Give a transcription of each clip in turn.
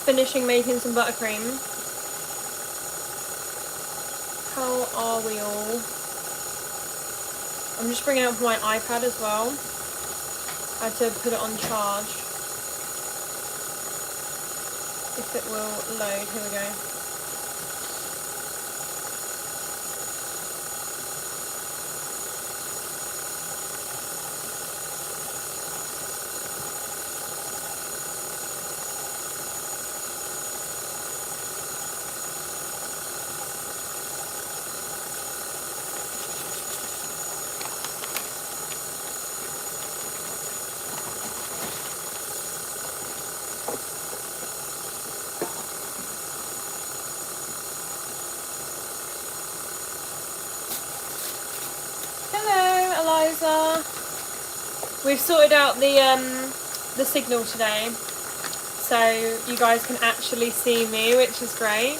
finishing making some buttercream. How are we all? I'm just bringing it up my iPad as well. I had to put it on charge. If it will load, here we go. We've sorted out the signal today, so you guys can actually see me, which is great.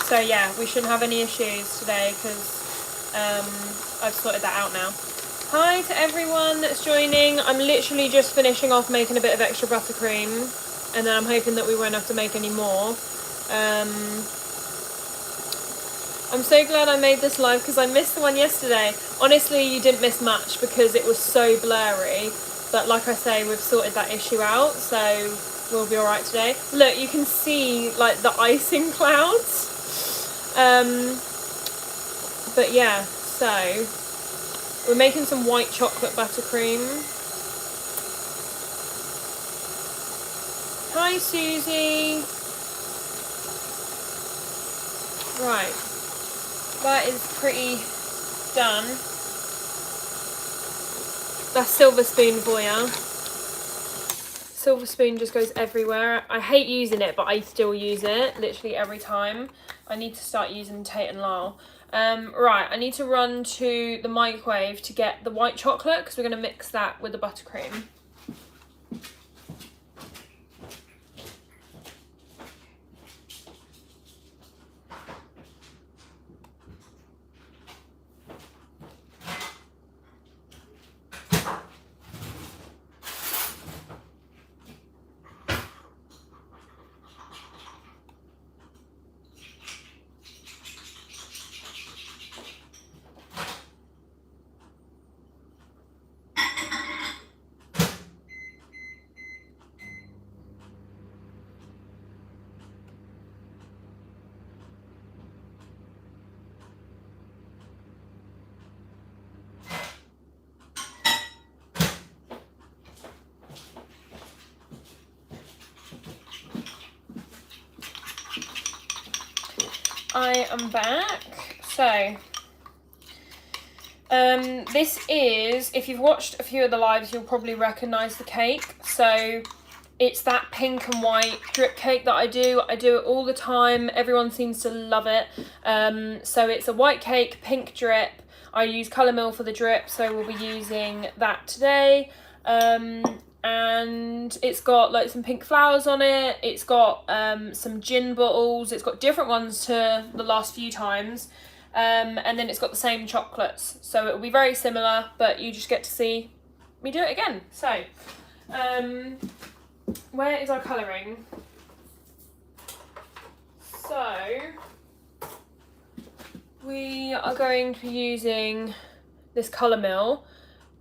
So yeah, we shouldn't have any issues today because I've sorted that out now. Hi to everyone that's joining. I'm literally just finishing off making a bit of extra buttercream, and then I'm hoping that we won't have to make any more. I'm so glad I made this live because I missed the one yesterday. Honestly, you didn't miss much because it was so blurry. But like I say, we've sorted that issue out, so we'll be alright today. Look, you can see like the icing clouds. But yeah, so we're making some white chocolate buttercream. Hi, Susie. Right. That is pretty done. That's silver spoon for ya. Silver spoon just goes everywhere. I hate using it, but I still use it literally every time. I need to start using Tate and Lyle. Right, I need to run to the microwave to get the white chocolate because we're going to mix that with the buttercream. I am back. So this is, if you've watched a few of the lives, you'll probably recognise the cake. So it's that pink and white drip cake that I do it all the time. Everyone seems to love it. So it's a white cake, pink drip. I use colour mill for the drip, so we'll be using that today. And it's got like some pink flowers on it. It's got some gin bottles. It's got different ones to the last few times. And then it's got the same chocolates. So it will be very similar, but you just get to see me do it again. So, where is our colouring? So, we are going to be using this colour mill.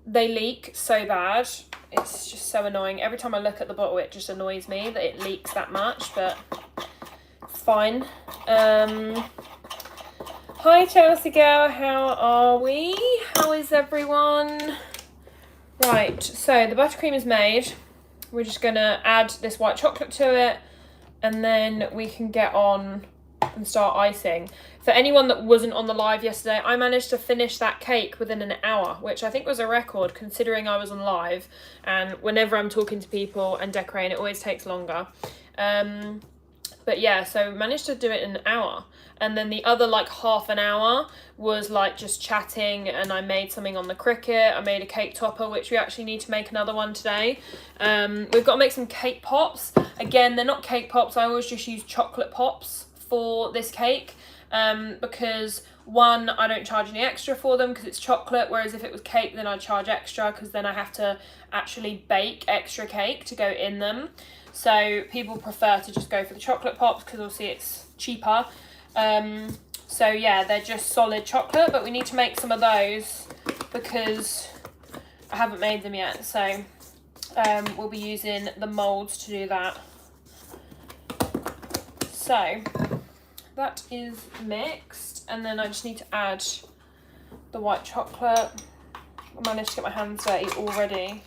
They leak so bad. It's just so annoying. Every time I look at the bottle, it just annoys me that it leaks that much, but it's fine. Hi, Chelsea girl. How are we? How is everyone? Right, so the buttercream is made. We're just going to add this white chocolate to it, and then we can get on and start icing. For anyone that wasn't on the live yesterday, I managed to finish that cake within an hour, which I think was a record considering I was on live, and whenever I'm talking to people and decorating, it always takes longer. But yeah, so managed to do it in an hour, and then the other like half an hour was like just chatting, and I made something on the Cricut. I made a cake topper, which we actually need to make another one today. We've got to make some cake pops. Again, they're not cake pops. I always just use chocolate pops for this cake, because One, I don't charge any extra for them because it's chocolate, whereas if it was cake then I'd charge extra because then I have to actually bake extra cake to go in them. So people prefer to just go for the chocolate pops because obviously it's cheaper. So yeah, they're just solid chocolate, but we need to make some of those because I haven't made them yet. So we'll be using the moulds to do that. So that is mixed, and then I just need to add the white chocolate. I managed to get my hands dirty already.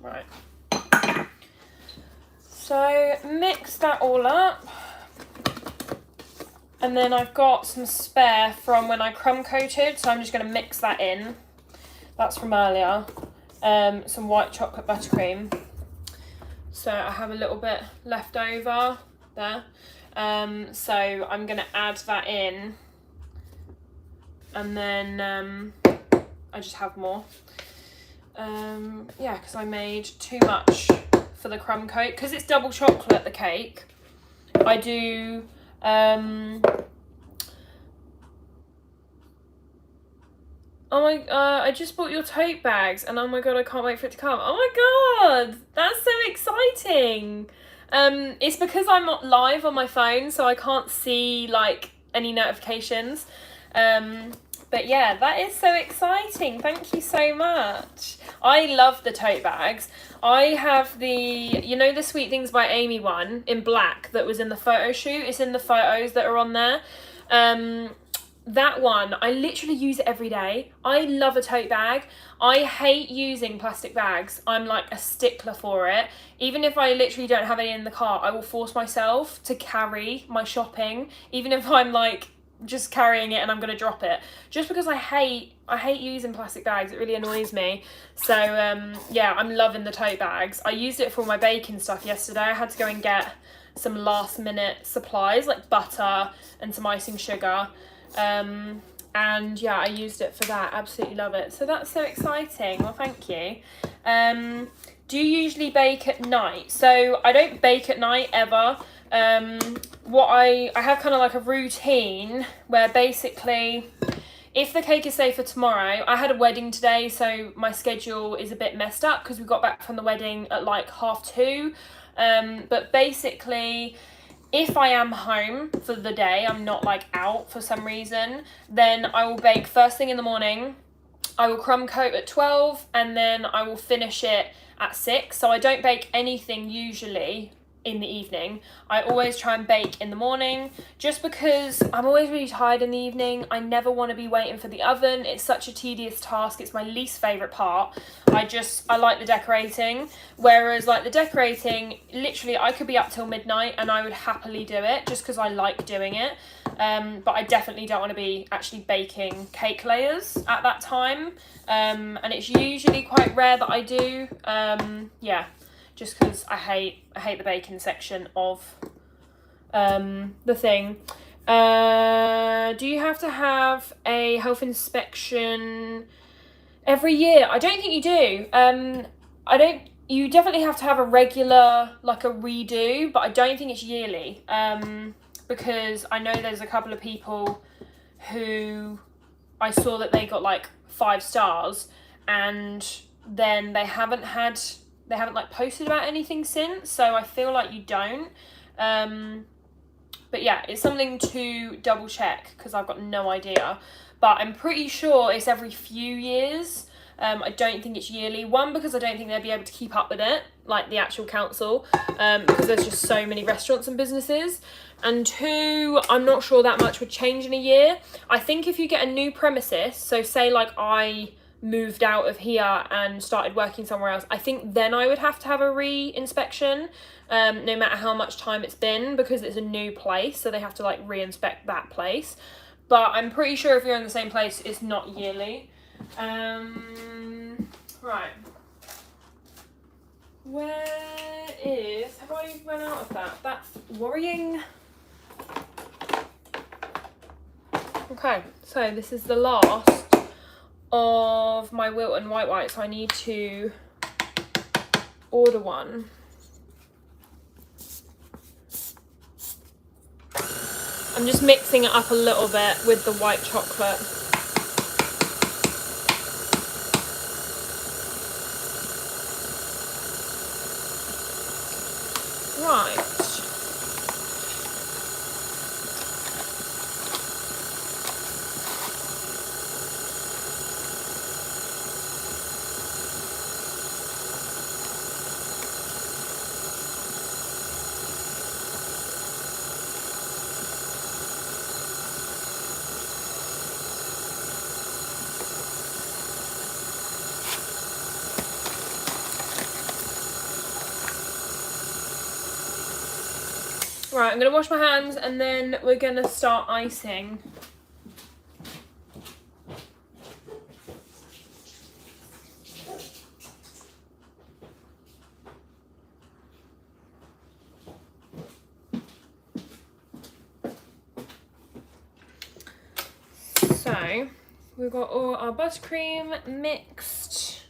Right. So mix that all up. And then I've got some spare from when I crumb coated, so I'm just going to mix that in. That's from earlier. Some white chocolate buttercream. So I have a little bit left over there. So I'm going to add that in. And then I just have more. Yeah, because I made too much for the crumb coat. Because it's double chocolate, the cake, I do... oh my, I just bought your tote bags and oh my god, I can't wait for it to come. Oh my god, that's so exciting. It's because I'm not live on my phone, so I can't see like any notifications. But yeah, that is so exciting. Thank you so much. I love the tote bags. I have the, you know, the Sweet Things by Amy one in black that was in the photo shoot. It's in the photos that are on there. That one, I literally use it every day. I love a tote bag. I hate using plastic bags. I'm like a stickler for it. Even if I literally don't have any in the car, I will force myself to carry my shopping, even if I'm like just carrying it and I'm gonna drop it, just because I hate using plastic bags. It really annoys me. So yeah, I'm loving the tote bags. I used it for my baking stuff yesterday. I had to go and get some last minute supplies like butter and some icing sugar, and yeah, I used it for that. Absolutely love it. So that's so exciting. Well, thank you. Do you usually bake at night? So I don't bake at night ever. What I have kind of like a routine where basically if the cake is say for tomorrow, I had a wedding today, so my schedule is a bit messed up because we got back from the wedding at like 2:30. But basically if I am home for the day, I'm not like out for some reason, then I will bake first thing in the morning. I will crumb coat at 12 and then I will finish it at 6. So I don't bake anything usually in the evening. I always try and bake in the morning just because I'm always really tired in the evening. I never want to be waiting for the oven. It's such a tedious task. It's my least favourite part. I like the decorating, whereas like the decorating, literally I could be up till midnight and I would happily do it just because I like doing it. But I definitely don't want to be actually baking cake layers at that time. And it's usually quite rare that I do. Yeah. Just because I hate the baking section of the thing. Do you have to have a health inspection every year? I don't think you do. You definitely have to have a regular, like a redo, but I don't think it's yearly. Because I know there's a couple of people who I saw that they got like 5 stars and then they haven't like posted about anything since, so I feel like you don't. But yeah, it's something to double check because I've got no idea, but I'm pretty sure it's every few years. I don't think it's yearly. One, because I don't think they'll be able to keep up with it, like the actual council, because there's just so many restaurants and businesses. And 2, I'm not sure that much would change in a year. I think if you get a new premises, so say like I moved out of here and started working somewhere else, I think then I would have to have a re-inspection, no matter how much time it's been, because it's a new place, so they have to like re-inspect that place. But I'm pretty sure if you're in the same place, it's not yearly. Right. Have I run out of that? That's worrying. Okay, so this is the last of my Wilton white, so I need to order one. I'm just mixing it up a little bit with the white chocolate. Right. Right, I'm going to wash my hands and then we're going to start icing. So, we've got all our buttercream mixed.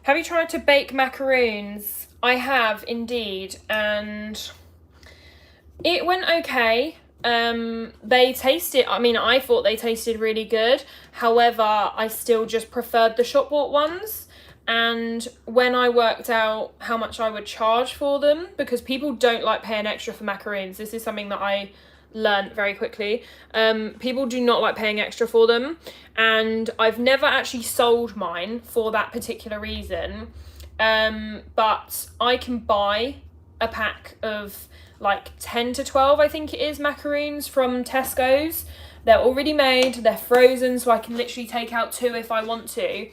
Have you tried to bake macaroons? I have indeed, and it went okay. They tasted, I mean, I thought they tasted really good. However, I still just preferred the shop bought ones. And when I worked out how much I would charge for them, because people don't like paying extra for macaroons, this is something that I learned very quickly. People do not like paying extra for them, and I've never actually sold mine for that particular reason. But I can buy a pack of like 10 to 12, I think it is, macaroons from Tesco's. They're already made, they're frozen, so I can literally take out 2 if I want to,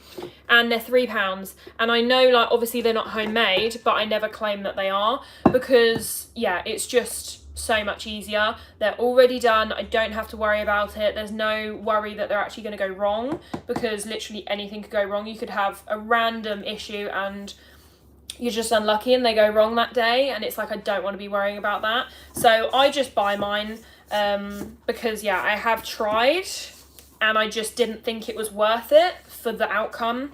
and they're £3. And I know, like, obviously they're not homemade, but I never claim that they are, because yeah, it's just so much easier. They're already done, I don't have to worry about it. There's no worry that they're actually going to go wrong, because literally anything could go wrong. You could have a random issue and you're just unlucky and they go wrong that day, and it's like, I don't want to be worrying about that. So I just buy mine, because yeah, I have tried and I just didn't think it was worth it for the outcome.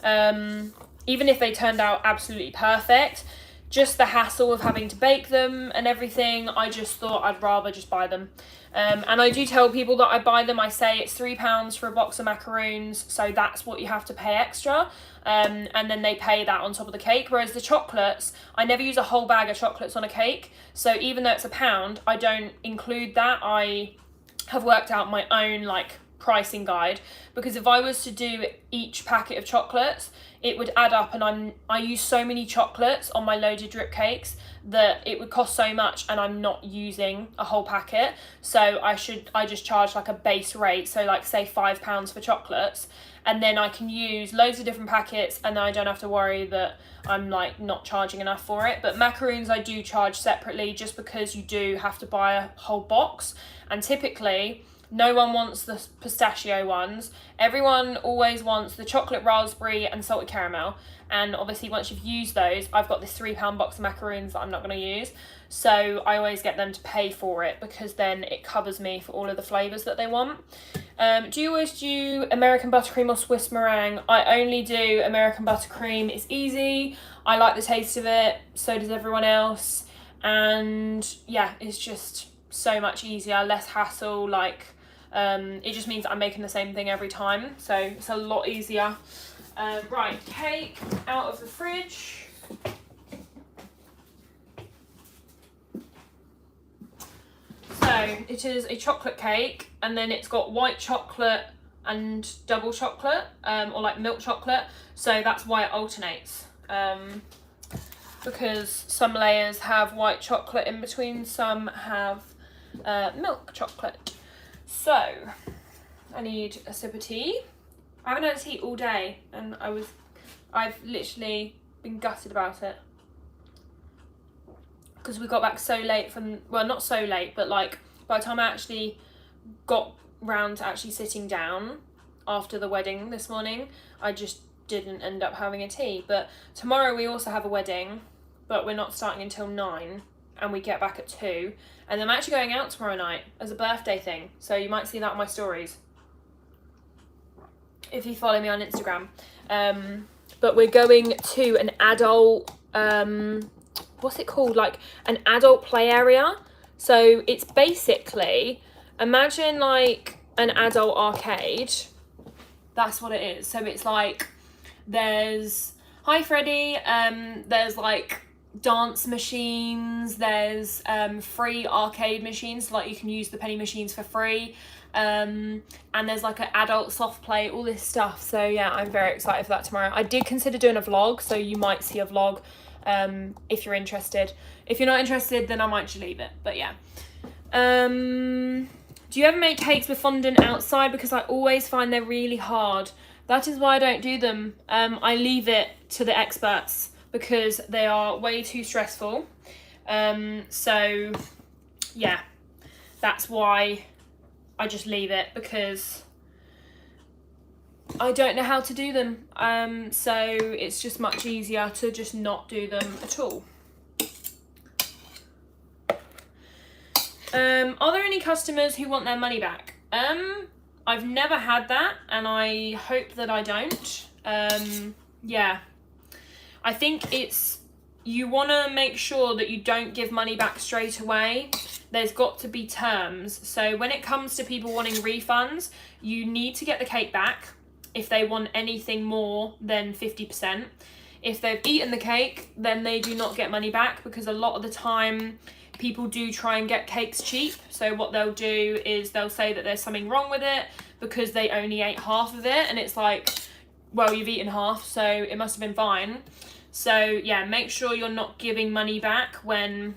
Even if they turned out absolutely perfect, just the hassle of having to bake them and everything, I just thought I'd rather just buy them. And I do tell people that I buy them, I say it's £3 for a box of macaroons, so that's what you have to pay extra. And then they pay that on top of the cake. Whereas the chocolates, I never use a whole bag of chocolates on a cake. So even though it's £1, I don't include that. I have worked out my own like pricing guide, because if I was to do each packet of chocolates, it would add up, and I use so many chocolates on my loaded drip cakes that it would cost so much, and I'm not using a whole packet. So I just charge like a base rate, so like say £5 for chocolates, and then I can use loads of different packets, and then I don't have to worry that I'm like not charging enough for it. But macaroons I do charge separately, just because you do have to buy a whole box, and typically no one wants the pistachio ones. Everyone always wants the chocolate raspberry and salted caramel. And obviously once you've used those, I've got this £3 box of macaroons that I'm not going to use. So I always get them to pay for it, because then it covers me for all of the flavours that they want. Do you always do American buttercream or Swiss meringue? I only do American buttercream. It's easy. I like the taste of it. So does everyone else. And yeah, it's just so much easier, less hassle. Like, it just means I'm making the same thing every time, so it's a lot easier. Right, cake out of the fridge. So it is a chocolate cake, and then it's got white chocolate and double chocolate, or like milk chocolate, so that's why it alternates, because some layers have white chocolate in between, some have milk chocolate. So I need a sip of tea. I haven't had tea all day, and I've literally been gutted about it, because we got back so late from, well, not so late, but like by the time I actually got round to actually sitting down after the wedding this morning, I just didn't end up having a tea. But tomorrow we also have a wedding, but we're not starting until 9, and we get back at 2. And I'm actually going out tomorrow night as a birthday thing, so you might see that on my stories. if you follow me on Instagram. But we're going to an adult, what's it called? Like an adult play area. So it's basically, imagine like an adult arcade. That's what it is. So it's like, there's, hi Freddie, there's like dance machines, there's free arcade machines, so like you can use the penny machines for free. And there's like an adult soft play, all this stuff. So yeah, I'm very excited for that tomorrow. I did consider doing a vlog, so you might see a vlog if you're interested. If you're not interested, then I might just leave it, but yeah. Do you ever make cakes with fondant outside? Because I always find they're really hard. That is why I don't do them. I leave it to the experts because they are way too stressful. So yeah, that's why I just leave it, because I don't know how to do them. So it's just much easier to just not do them at all. Are there any customers who want their money back? I've never had that, and I hope that I don't. Yeah, I think it's, you want to make sure that you don't give money back straight away. There's got to be terms. So when it comes to people wanting refunds, you need to get the cake back if they want anything more than 50%. If they've eaten the cake, then they do not get money back, because a lot of the time people do try and get cakes cheap. So what they'll do is they'll say that there's something wrong with it because they only ate half of it, and it's like, well, you've eaten half, so it must have been fine. So yeah, make sure you're not giving money back when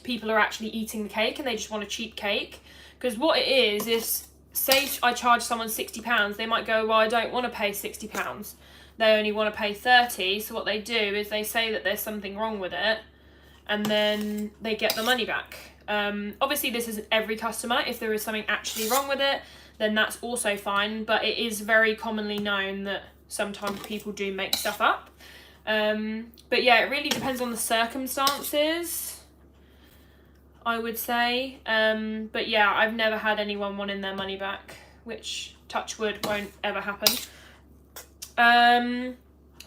people are actually eating the cake and they just want a cheap cake. Because what it is say I charge someone £60, they might go, well, I don't want to pay £60. They only want to pay 30. So what they do is they say that there's something wrong with it, and then they get the money back. Obviously this isn't every customer. If there is something actually wrong with it, then that's also fine, but it is very commonly known that sometimes people do make stuff up. But yeah, it really depends on the circumstances, I would say. But yeah, I've never had anyone wanting their money back, which, touch wood, won't ever happen.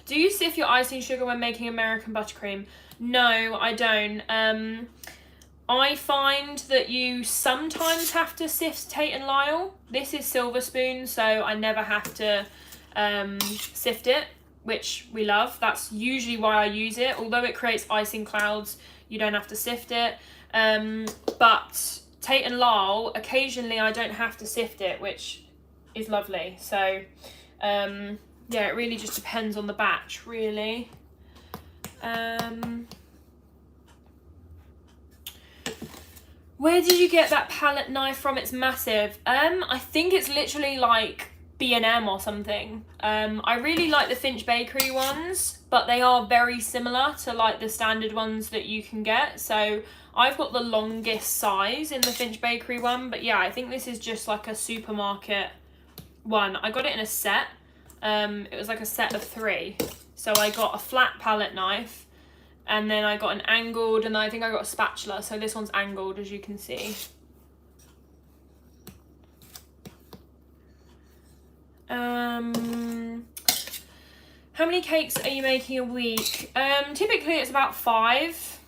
Do you sift your icing sugar when making American buttercream? No, I don't. I find that you sometimes have to sift Tate and Lyle. This is Silver Spoon, so I never have to sift it, which we love. That's usually why I use it. Although it creates icing clouds, you don't have to sift it. But Tate and Lyle, occasionally I don't have to sift it, which is lovely. So yeah, it really just depends on the batch, really. Where did you get that palette knife from? It's massive. I think it's literally like B&M or something. I really like the Finch Bakery ones, but they are very similar to like the standard ones that you can get. So I've got the longest size in the Finch Bakery one, but yeah, I think this is just like a supermarket one. I got it in a set. It was like a set of 3. So I got a flat palette knife, and then I got an angled, and I think I got a spatula. So this one's angled, as you can see. How many cakes are you making a week? Typically it's about 5,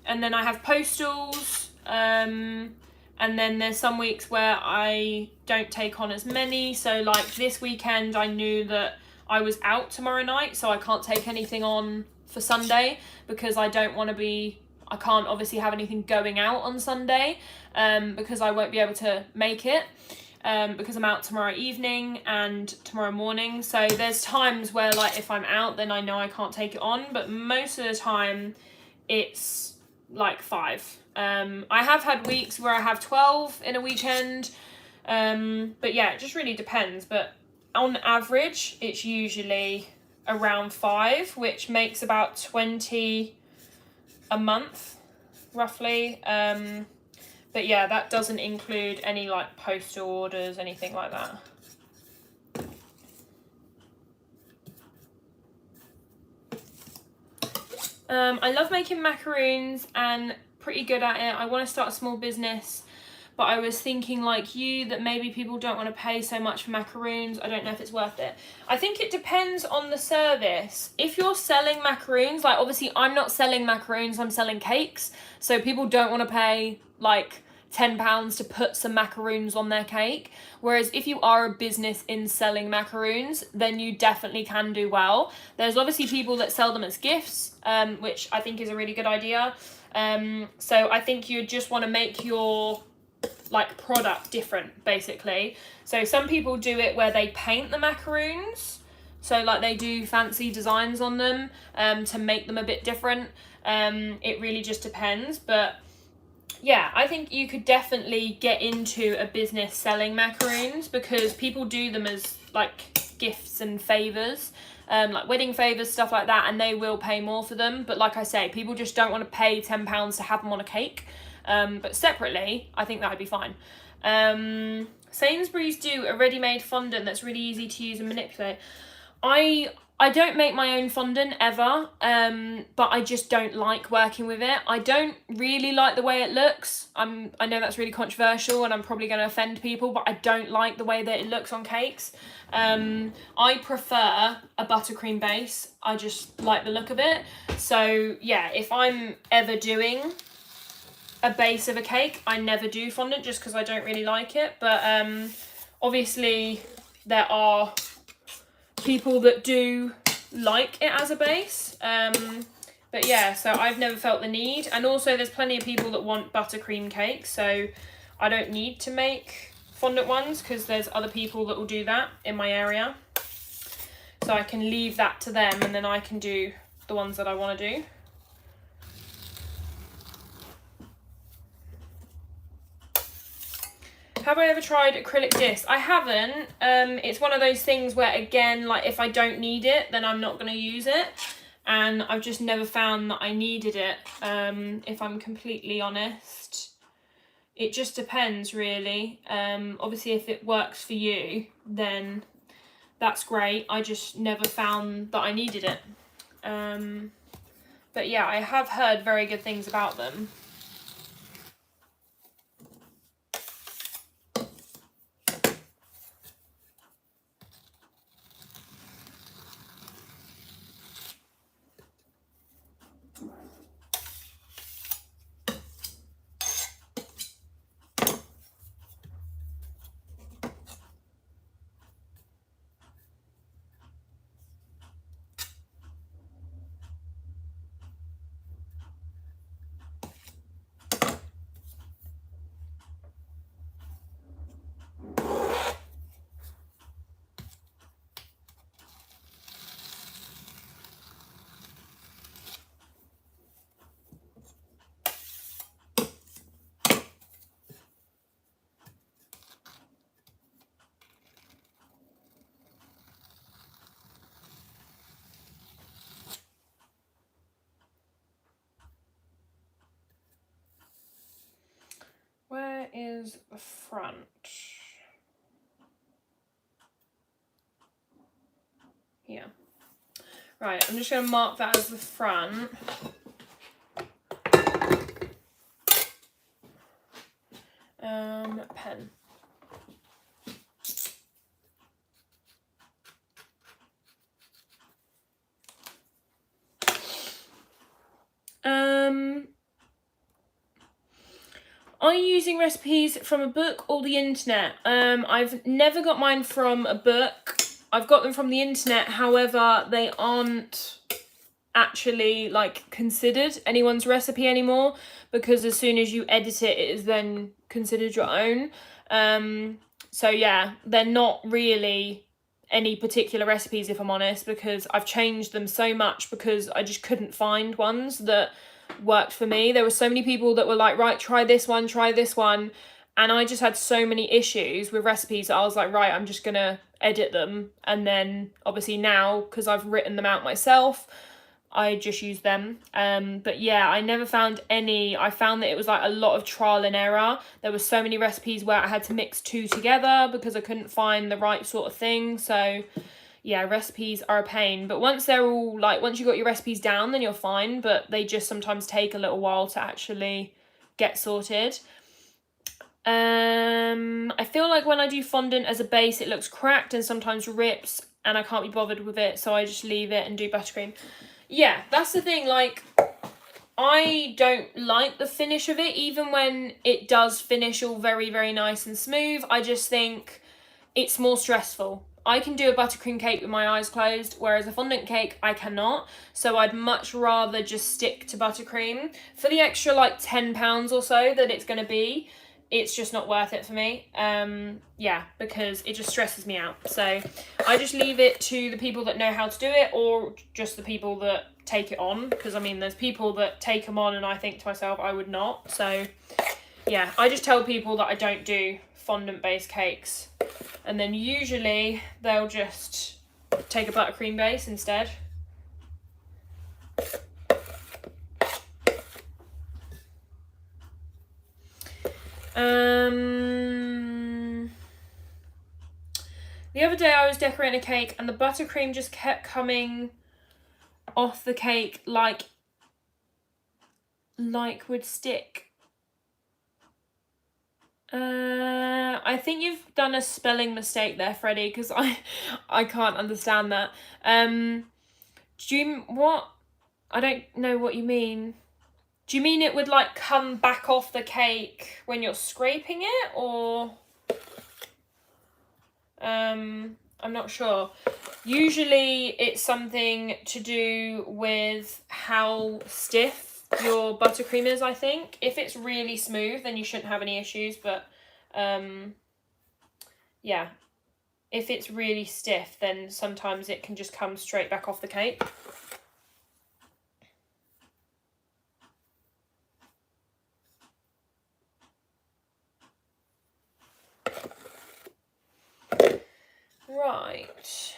and then I have postals, and then there's some weeks where I don't take on as many. So like this weekend, I knew that I was out tomorrow night, so I can't take anything on for Sunday, because I don't want to be, I can't obviously have anything going out on Sunday, because I won't be able to make it, because I'm out tomorrow evening and tomorrow morning. So there's times where like if I'm out, then I know I can't take it on, but most of the time it's like 5. I have had weeks where I have 12 in a weekend, but yeah, it just really depends. But on average, it's usually around 5, which makes about 20 a month, roughly. But yeah, that doesn't include any like postal orders, anything like that. I love making macaroons and pretty good at it. I want to start a small business, but I was thinking like you, that maybe people don't want to pay so much for macaroons. I don't know if it's worth it. I think it depends on the service. If you're selling macaroons, like obviously I'm not selling macaroons, I'm selling cakes. So people don't want to pay like £10 to put some macaroons on their cake. Whereas if you are a business in selling macaroons, then you definitely can do well. There's obviously people that sell them as gifts, which I think is a really good idea. So I think you just want to make your like product different, basically. So some people do it where they paint the macaroons, so like they do fancy designs on them to make them a bit different. It really just depends, but yeah, I think you could definitely get into a business selling macaroons, because people do them as like gifts and favours, like wedding favours, stuff like that, and they will pay more for them. But like I say, people just don't want to pay £10 to have them on a cake. But separately, I think that would be fine. Sainsbury's do a ready-made fondant that's really easy to use and manipulate. I don't make my own fondant ever, but I just don't like working with it. I don't really like the way it looks. I know that's really controversial and I'm probably going to offend people, but I don't like the way that it looks on cakes. I prefer a buttercream base. I just like the look of it. So yeah, if I'm ever doing a base of a cake, I never do fondant just because I don't really like it. But obviously there are people that do like it as a base, but yeah, so I've never felt the need. And also there's plenty of people that want buttercream cakes, so I don't need to make fondant ones because there's other people that will do that in my area, so I can leave that to them and then I can do the ones that I want to do. Have I ever tried acrylic disc? I haven't. It's one of those things where, again, like if I don't need it, then I'm not going to use it. And I've just never found that I needed it, if I'm completely honest. It just depends, really. Obviously, if it works for you, then that's great. I just never found that I needed it. But yeah, I have heard very good things about them. Where is the front? Here. Right, I'm just going to mark that as the front. Pen. Are you using recipes from a book or the internet? I've never got mine from a book. I've got them from the internet. However, they aren't actually like considered anyone's recipe anymore, because as soon as you edit it, it is then considered your own. So yeah, they're not really any particular recipes, if I'm honest, because I've changed them so much because I just couldn't find ones that worked for me. There were so many people that were like, right, try this one, and I just had so many issues with recipes that I was like, right, I'm just gonna edit them. And then obviously now, because I've written them out myself, I just use them. But yeah, I never found any. I found that it was like a lot of trial and error. There were so many recipes where I had to mix two together because I couldn't find the right sort of thing. So yeah, recipes are a pain. But once they're all like, once you got your recipes down, then you're fine. But they just sometimes take a little while to actually get sorted. I feel like when I do fondant as a base, it looks cracked and sometimes rips, and I can't be bothered with it, so I just leave it and do buttercream. Yeah, that's the thing, like, I don't like the finish of it, even when it does finish all very, very nice and smooth. I just think it's more stressful. I can do a buttercream cake with my eyes closed, whereas a fondant cake, I cannot. So I'd much rather just stick to buttercream. For the extra, like, £10 or so that it's going to be, it's just not worth it for me. Yeah, because it just stresses me out. So I just leave it to the people that know how to do it, or just the people that take it on. Because, I mean, there's people that take them on and I think to myself, I would not. So, yeah, I just tell people that I don't do fondant-based cakes. And then usually they'll just take a buttercream base instead. The other day I was decorating a cake and the buttercream just kept coming off the cake like would stick. I think you've done a spelling mistake there, Freddie, because I can't understand that. What? I don't know what you mean. Do you mean it would like come back off the cake when you're scraping it, or? I'm not sure. Usually it's something to do with how stiff your buttercream is, I think. If it's really smooth, then you shouldn't have any issues, but yeah, if it's really stiff, then sometimes it can just come straight back off the cake. Right.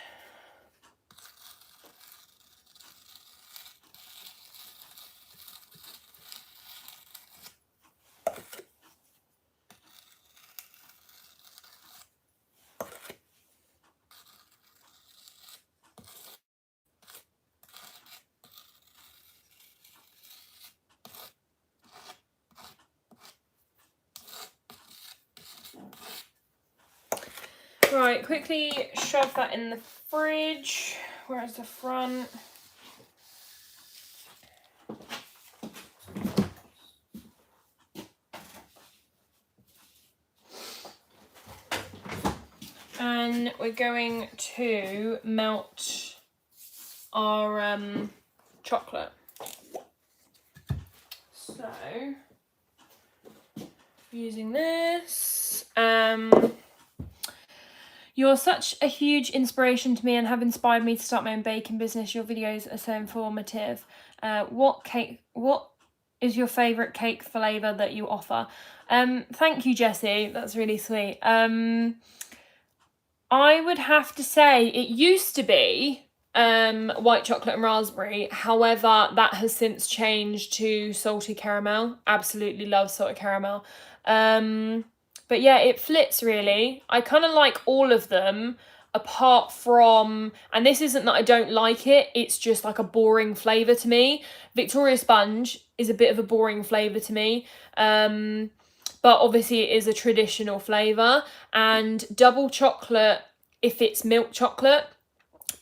Right, quickly shove that in the fridge. Where's the front? And we're going to melt our chocolate. So, using this. You're such a huge inspiration to me and have inspired me to start my own baking business. Your videos are so informative. What is your favourite cake flavour that you offer? Thank you, Jessie. That's really sweet. I would have to say it used to be white chocolate and raspberry. However, that has since changed to salted caramel. Absolutely love salted caramel. But yeah, it flips really. I kind of like all of them apart from, and this isn't that I don't like it, it's just like a boring flavour to me. Victoria Sponge is a bit of a boring flavour to me. But obviously it is a traditional flavour. And double chocolate, if it's milk chocolate,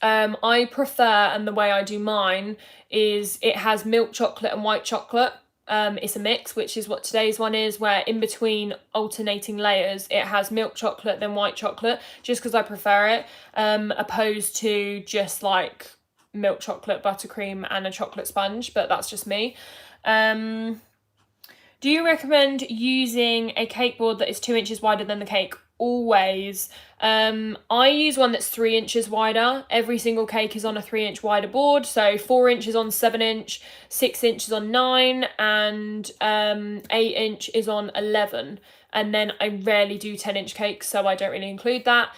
I prefer, and the way I do mine is it has milk chocolate and white chocolate. It's a mix, which is what today's one is, where in between alternating layers it has milk chocolate then white chocolate, just because I prefer it, opposed to just like milk chocolate, buttercream and a chocolate sponge, but that's just me. Do you recommend using a cake board that is 2 inches wider than the cake? Always. I use one that's 3 inches wider. Every single cake is on a 3-inch wider board, so 4 inches on 7-inch, 6 inches on 9, and 8-inch is on 11. And then I rarely do 10-inch cakes, so I don't really include that.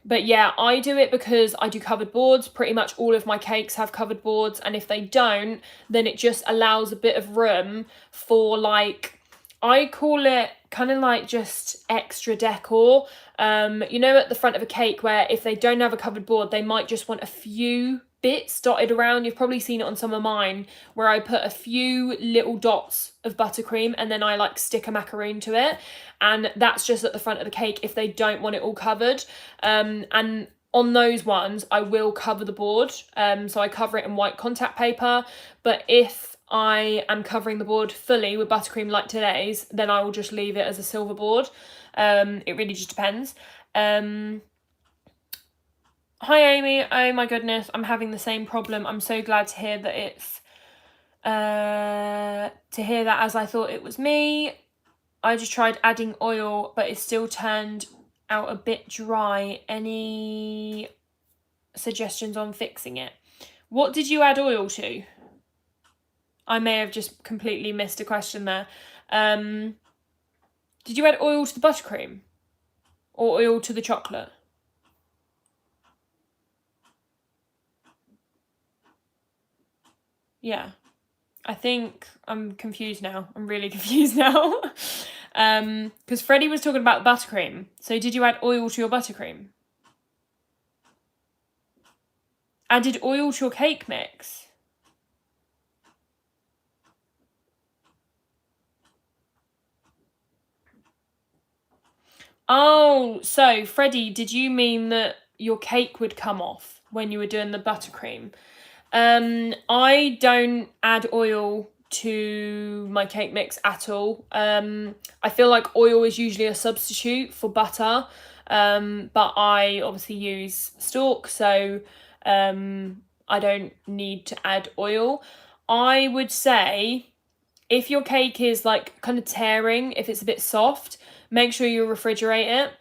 But yeah, I do it because I do covered boards. Pretty much all of my cakes have covered boards, and if they don't, then it just allows a bit of room for, like, I call it kind of like just extra decor. You know, at the front of a cake where if they don't have a covered board, they might just want a few bits dotted around. You've probably seen it on some of mine where I put a few little dots of buttercream and then I like stick a macaroon to it, and that's just at the front of the cake if they don't want it all covered. And on those ones I will cover the board, so I cover it in white contact paper. But if I am covering the board fully with buttercream like today's, then I will just leave it as a silver board. It really just depends. Hi Amy, oh my goodness, I'm having the same problem. I'm so glad to hear that it's as I thought it was me. I just tried adding oil, but it still turned out a bit dry. Any suggestions on fixing it? What did you add oil to? I may have just completely missed a question there. Did you add oil to the buttercream or oil to the chocolate? Yeah, I think I'm confused now. I'm really confused now. Because Freddie was talking about buttercream. So did you add oil to your buttercream? Added oil to your cake mix? Oh, so Freddie, did you mean that your cake would come off when you were doing the buttercream? I don't add oil to my cake mix at all. I feel like oil is usually a substitute for butter, but I obviously use stalk, so I don't need to add oil. I would say if your cake is like kind of tearing, if it's a bit soft, make sure you refrigerate it.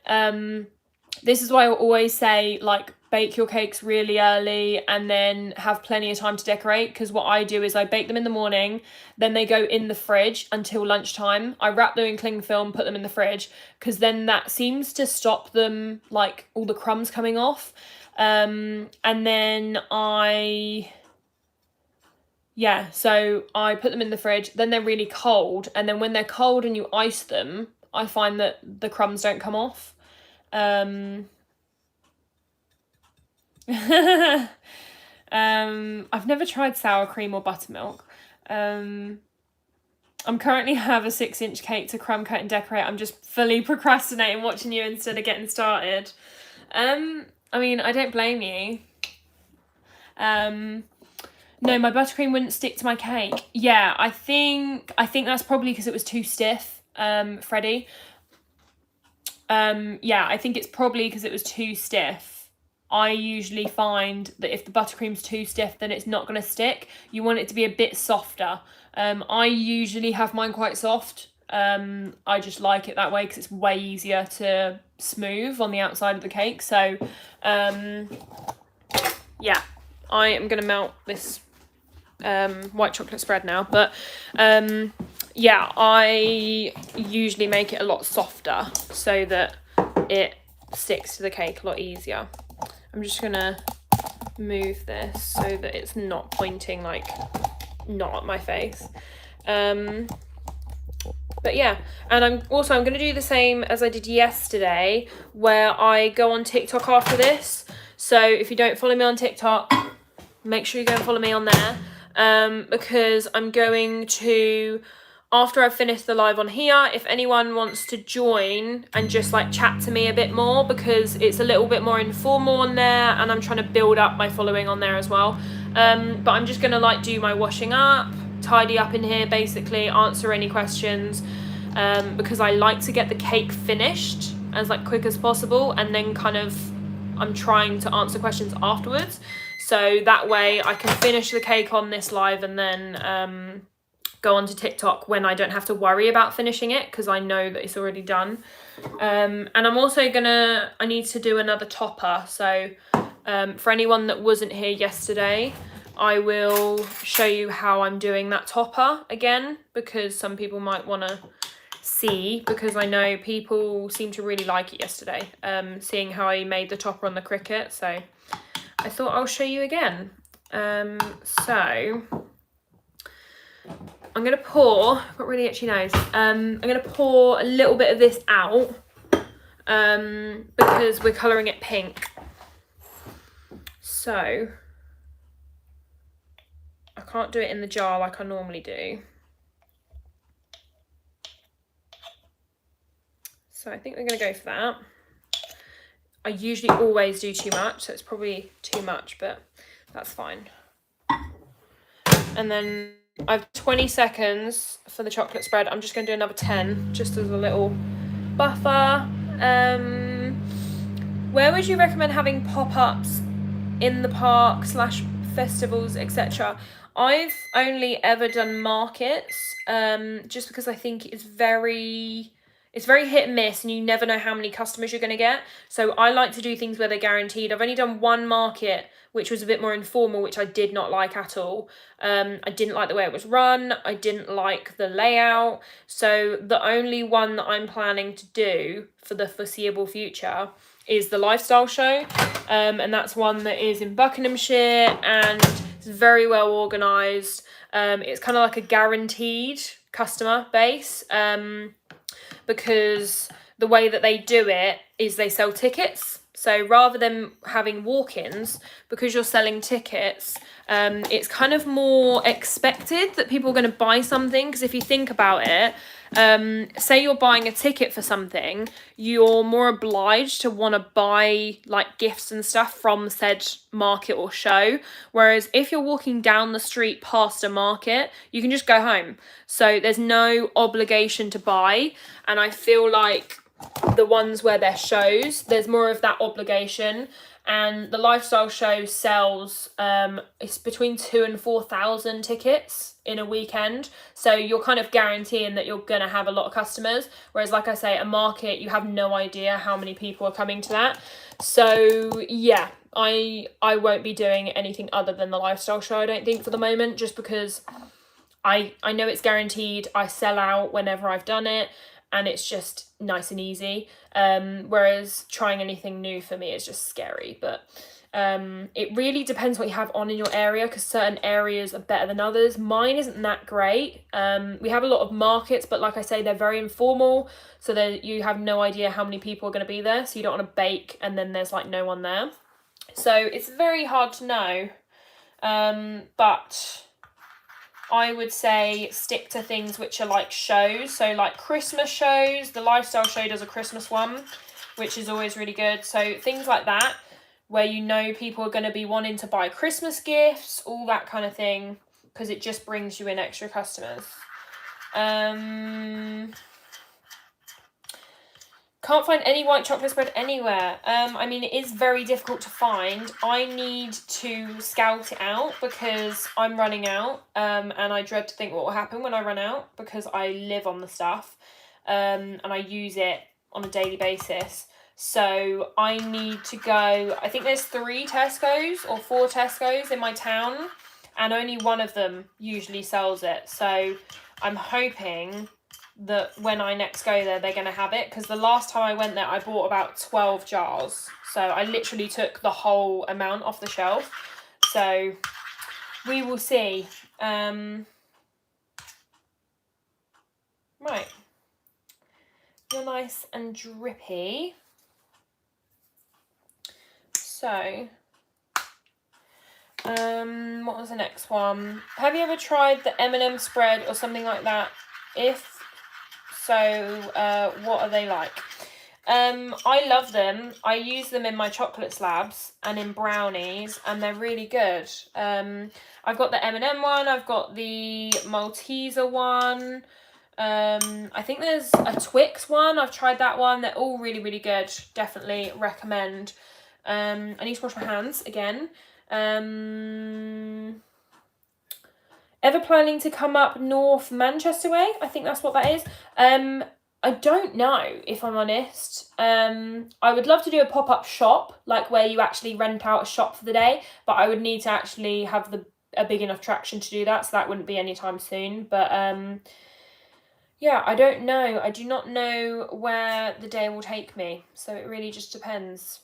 This is why I always say, like, bake your cakes really early and then have plenty of time to decorate, because what I do is I bake them in the morning, then they go in the fridge until lunchtime. I wrap them in cling film, put them in the fridge, because then that seems to stop them, like, all the crumbs coming off. And then so I put them in the fridge, then they're really cold, and then when they're cold and you ice them, I find that the crumbs don't come off. I've never tried sour cream or buttermilk. I'm currently have a 6-inch cake to crumb cut and decorate. I'm just fully procrastinating watching you instead of getting started. I mean, I don't blame you. No, my buttercream wouldn't stick to my cake. Yeah, I think that's probably because it was too stiff, Freddie. Yeah, I think it's probably because it was too stiff. I usually find that if the buttercream's too stiff, then it's not going to stick. You want it to be a bit softer. I usually have mine quite soft. I just like it that way because it's way easier to smooth on the outside of the cake. So, yeah, I am going to melt this white chocolate spread now. But, yeah, I usually make it a lot softer so that it sticks to the cake a lot easier. I'm just going to move this so that it's not pointing, like, not at my face. But yeah, and I'm going to do the same as I did yesterday, where I go on TikTok after this. So if you don't follow me on TikTok, make sure you go and follow me on there, because I'm going to, after I've finished the live on here, if anyone wants to join and just like chat to me a bit more, because it's a little bit more informal on there and I'm trying to build up my following on there as well. But I'm just going to like do my washing up, tidy up in here, basically answer any questions, because I like to get the cake finished as like quick as possible, and then kind of I'm trying to answer questions afterwards, so that way I can finish the cake on this live and then go on to TikTok when I don't have to worry about finishing it, because I know that it's already done. And I'm also I need to do another topper, so for anyone that wasn't here yesterday, I will show you how I'm doing that topper again, because some people might want to see, because I know people seem to really like it yesterday, seeing how I made the topper on the Cricut, so I thought I'll show you again. So I'm going to pour, I've got really itchy nose, I'm going to pour a little bit of this out, because we're colouring it pink. So I can't do it in the jar like I normally do. So I think we're going to go for that. I usually always do too much, so it's probably too much, but that's fine. And then I've 20 seconds for the chocolate spread. I'm just going to do another 10 just as a little buffer. Where would you recommend having pop-ups in the park / festivals, etc.? I've only ever done markets, just because I think it's very hit and miss, and you never know how many customers you're going to get. So I like to do things where they're guaranteed. I've only done one market, which was a bit more informal, which I did not like at all. I didn't like the way it was run. I didn't like the layout. So the only one that I'm planning to do for the foreseeable future is the lifestyle show, and that's one that is in Buckinghamshire, and it's very well organised. It's kind of like a guaranteed customer base, because the way that they do it is they sell tickets. So rather than having walk-ins, because you're selling tickets, it's kind of more expected that people are going to buy something. Because if you think about it, say you're buying a ticket for something, you're more obliged to want to buy like gifts and stuff from said market or show. Whereas if you're walking down the street past a market, you can just go home. So there's no obligation to buy. And I feel like the ones where they're shows, there's more of that obligation. And the lifestyle show sells it's between 2,000 and 4,000 tickets in a weekend, so you're kind of guaranteeing that you're gonna have a lot of customers. Whereas, like I say, a market, you have no idea how many people are coming to that. So yeah, I won't be doing anything other than the lifestyle show, I don't think, for the moment, just because I know it's guaranteed. I sell out whenever I've done it, and it's just nice and easy. Whereas trying anything new for me is just scary. But it really depends what you have on in your area, because certain areas are better than others. Mine isn't that great. We have a lot of markets, but like I say, they're very informal, so that you have no idea how many people are going to be there. So you don't want to bake and then there's like no one there. So it's very hard to know. But I would say stick to things which are like shows. So like Christmas shows, the lifestyle show does a Christmas one, which is always really good. So things like that, where you know people are going to be wanting to buy Christmas gifts, all that kind of thing, because it just brings you in extra customers. Can't find any white chocolate spread anywhere. I mean, it is very difficult to find. I need to scout it out because I'm running out, and I dread to think what will happen when I run out, because I live on the stuff, and I use it on a daily basis. So I need to go, I think there's 3 Tesco's or 4 Tesco's in my town, and only one of them usually sells it. So I'm hoping that when I next go there, they're going to have it, because the last time I went there, I bought about 12 jars. So I literally took the whole amount off the shelf. So we will see. Right. You're nice and drippy. So, what was the next one? Have you ever tried the M&M spread or something like that? If so, what are they like? I love them. I use them in my chocolate slabs and in brownies, and they're really good. I've got the M&M one. I've got the Malteser one. I think there's a Twix one. I've tried that one. They're all really, really good. Definitely recommend. I need to wash my hands again. Ever planning to come up North Manchester way? I think that's what that is. I don't know, if I'm honest. I would love to do a pop-up shop, like where you actually rent out a shop for the day, but I would need to actually have a big enough traction to do that, so that wouldn't be anytime soon. But yeah, I don't know. I do not know where the day will take me, so it really just depends.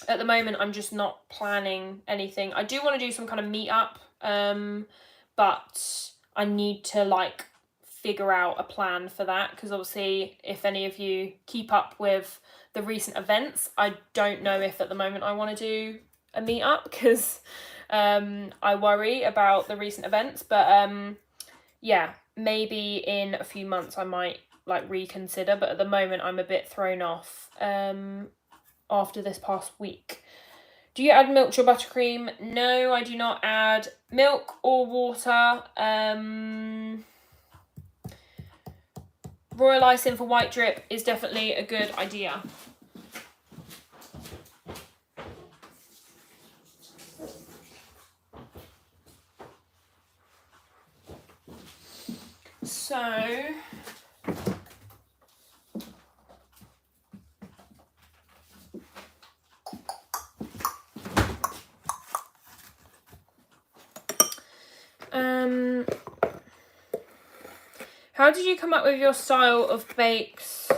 At the moment, I'm just not planning anything. I do want to do some kind of meet-up, but I need to like figure out a plan for that, because obviously if any of you keep up with the recent events, I don't know if at the moment I want to do a meet-up, because I worry about the recent events, but yeah, maybe in a few months I might like reconsider, but at the moment I'm a bit thrown off after this past week. Do you add milk to your buttercream? No, I do not add milk or water. Royal icing for white drip is definitely a good idea. So how did you come up with your style of bakes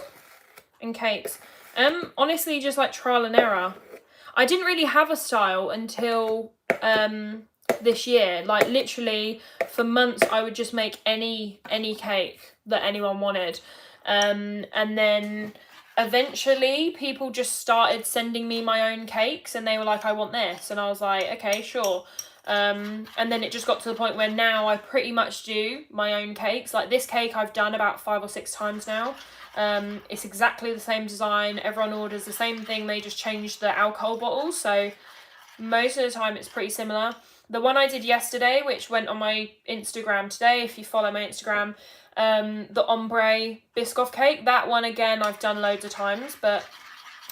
and cakes? Honestly, just like trial and error. I didn't really have a style until this year. Like literally for months I would just make any cake that anyone wanted. And then eventually people just started sending me my own cakes and they were like, I want this, and I was like, okay, sure. And then it just got to the point where now I pretty much do my own cakes. Like this cake I've done about 5 or 6 times now. It's exactly the same design, everyone orders the same thing, they just changed the alcohol bottles, so most of the time it's pretty similar. The one I did yesterday, which went on my Instagram today, if you follow my Instagram, the ombre Biscoff cake, that one again I've done loads of times, but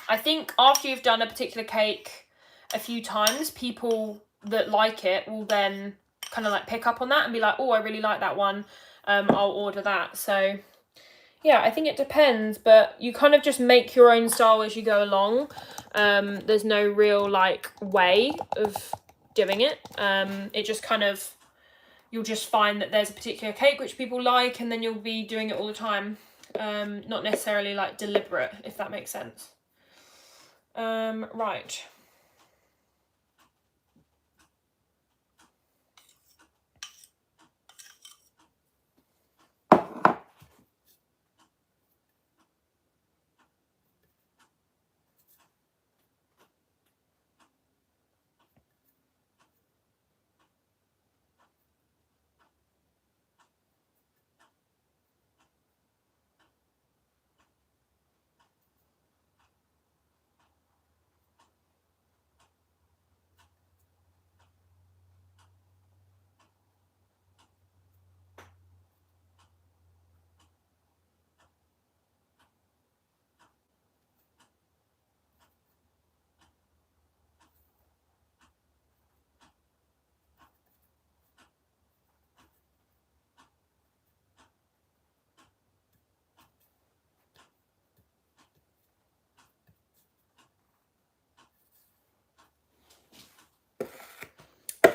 I think after you've done a particular cake a few times, people that like it will then kind of like pick up on that and be like, oh, I really like that one, I'll order that. So yeah, I think it depends, but you kind of just make your own style as you go along. There's no real like way of doing it. It just kind of, you'll just find that there's a particular cake which people like and then you'll be doing it all the time. Not necessarily like deliberate, if that makes sense. Right.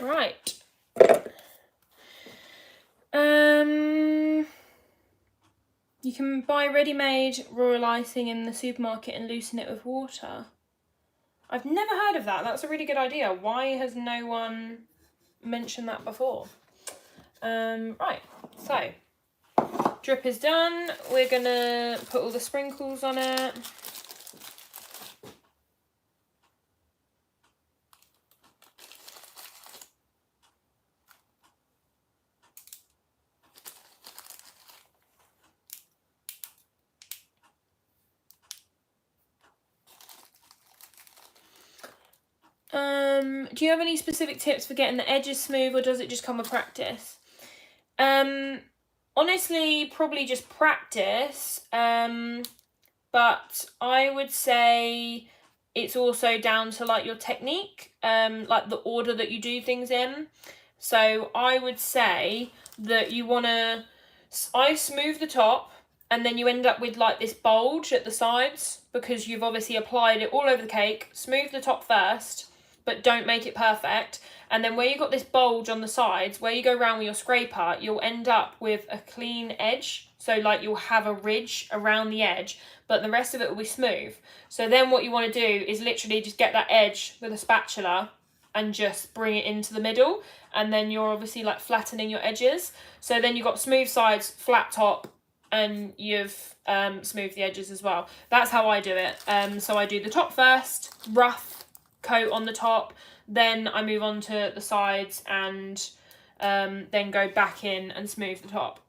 Right. You can buy ready-made royal icing in the supermarket and loosen it with water. I've never heard of that. That's a really good idea. Why has no one mentioned that before? Right, so drip is done. We're gonna put all the sprinkles on it. Do you have any specific tips for getting the edges smooth, or does it just come with practice? Honestly, probably just practice. But I would say it's also down to like your technique, like the order that you do things in. So I would say that you want to, I smooth the top and then you end up with like this bulge at the sides because you've obviously applied it all over the cake. Smooth the top first, but don't make it perfect. And then where you got this bulge on the sides, where you go around with your scraper, you'll end up with a clean edge. So like you'll have a ridge around the edge, but the rest of it will be smooth. So then what you want to do is literally just get that edge with a spatula and just bring it into the middle. And then you're obviously like flattening your edges. So then you've got smooth sides, flat top, and you've smoothed the edges as well. That's how I do it. So I do the top first, rough, coat on the top, then I move on to the sides and then go back in and smooth the top.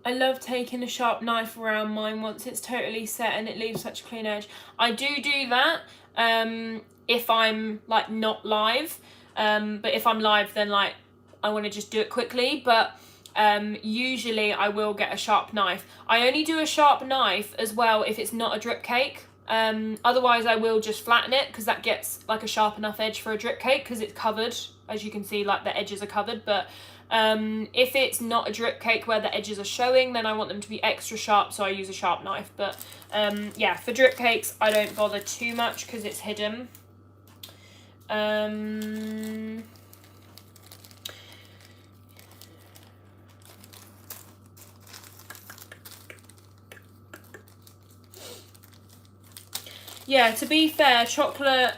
I love taking a sharp knife around mine once it's totally set and it leaves such a clean edge. I do that if I'm like not live, but if I'm live then like I want to just do it quickly, but usually I will get a sharp knife. I only do a sharp knife as well if it's not a drip cake. Otherwise I will just flatten it because that gets like a sharp enough edge for a drip cake because it's covered, as you can see, like the edges are covered. But if it's not a drip cake where the edges are showing, then I want them to be extra sharp, so I use a sharp knife. But yeah, for drip cakes I don't bother too much because it's hidden. Yeah, to be fair, chocolate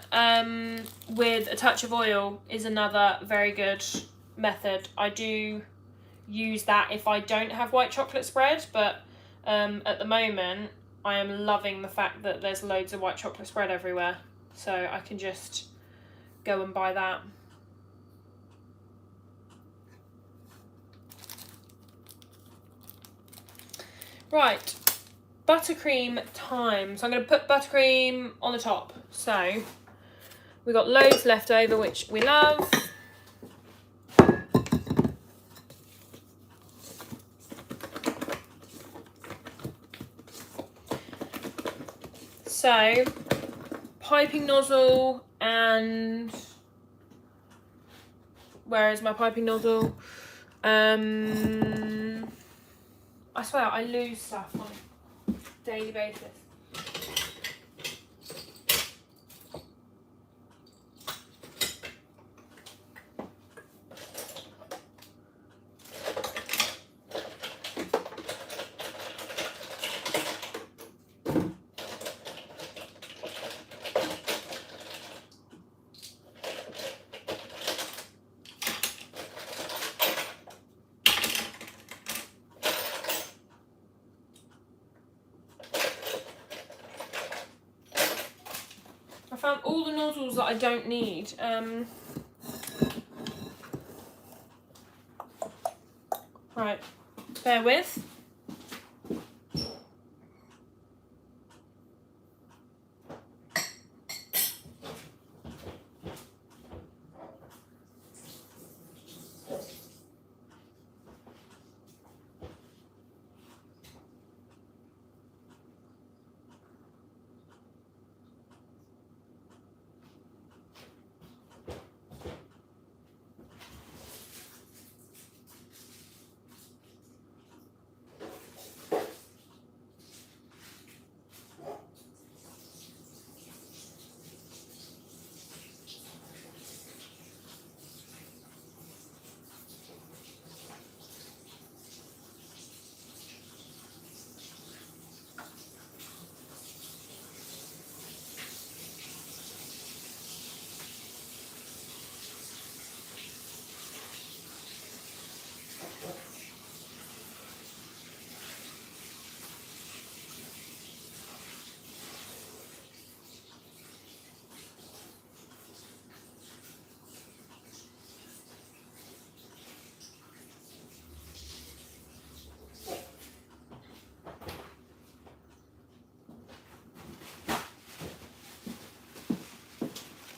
with a touch of oil is another very good method. I do use that if I don't have white chocolate spread, but at the moment I am loving the fact that there's loads of white chocolate spread everywhere, so I can just go and buy that. Right, buttercream time. So I'm going to put buttercream on the top. So we've got loads left over, which we love. So piping nozzle, and where is my piping nozzle? I swear I lose stuff on a daily basis. I found all the nozzles that I don't need. Right, bear with.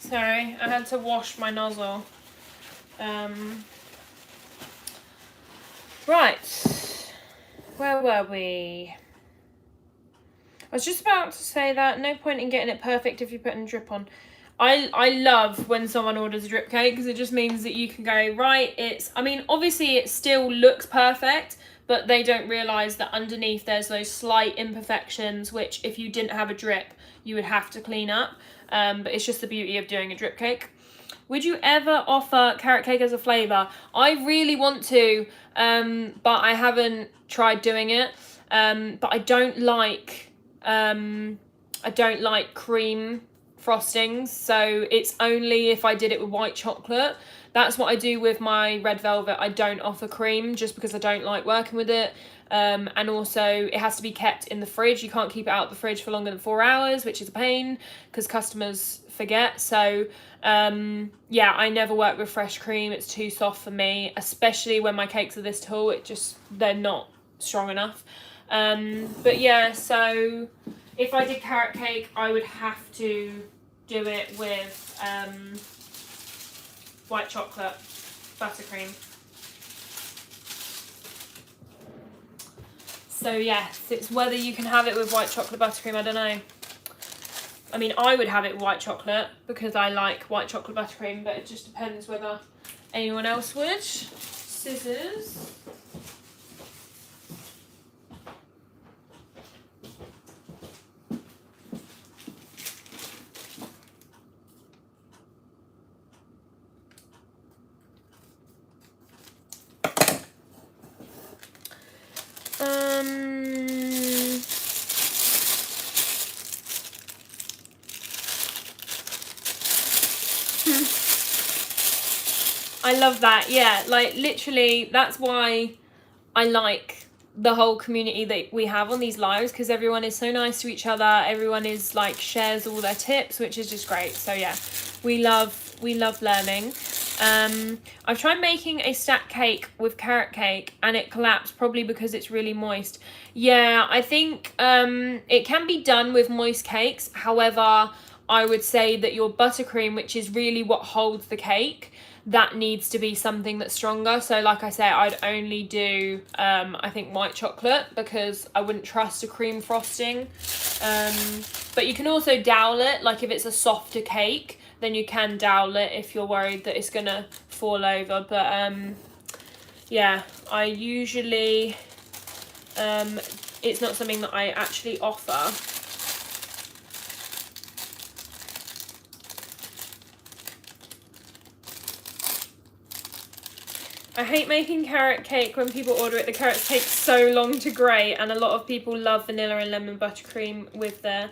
Sorry, I had to wash my nozzle. Right, where were we? I was just about to say that no point in getting it perfect if you're putting a drip on. I love when someone orders a drip cake because it just means that you can go, right, I mean, obviously it still looks perfect, but they don't realise that underneath there's those slight imperfections which if you didn't have a drip, you would have to clean up. but it's just the beauty of doing a drip cake. Would you ever offer carrot cake as a flavour? I really want to, but I haven't tried doing it. But I don't like cream frostings, so it's only if I did it with white chocolate. That's what I do with my red velvet. I don't offer cream just because I don't like working with it. And also it has to be kept in the fridge. You can't keep it out of the fridge for longer than 4 hours, which is a pain because customers forget. So yeah, I never work with fresh cream. It's too soft for me, especially when my cakes are this tall. They're not strong enough. But yeah, so if I did carrot cake, I would have to do it with white chocolate buttercream. So yes, it's whether you can have it with white chocolate buttercream, I don't know. I mean, I would have it with white chocolate because I like white chocolate buttercream, but it just depends whether anyone else would. Scissors. I love that. Yeah, like literally that's why I like the whole community that we have on these lives, because everyone is so nice to each other. Everyone is like shares all their tips, which is just great. So yeah, we love learning. I've tried making a stack cake with carrot cake and it collapsed, probably because it's really moist. Yeah, I think it can be done with moist cakes. However, I would say that your buttercream, which is really what holds the cake, that needs to be something that's stronger. So like I say, I'd only do I think white chocolate because I wouldn't trust a cream frosting. But you can also dowel it, like if it's a softer cake, then you can dowel it if you're worried that it's gonna fall over. But yeah, I usually it's not something that I actually offer. I hate making carrot cake when people order it. The carrots take so long to grate, and a lot of people love vanilla and lemon buttercream with their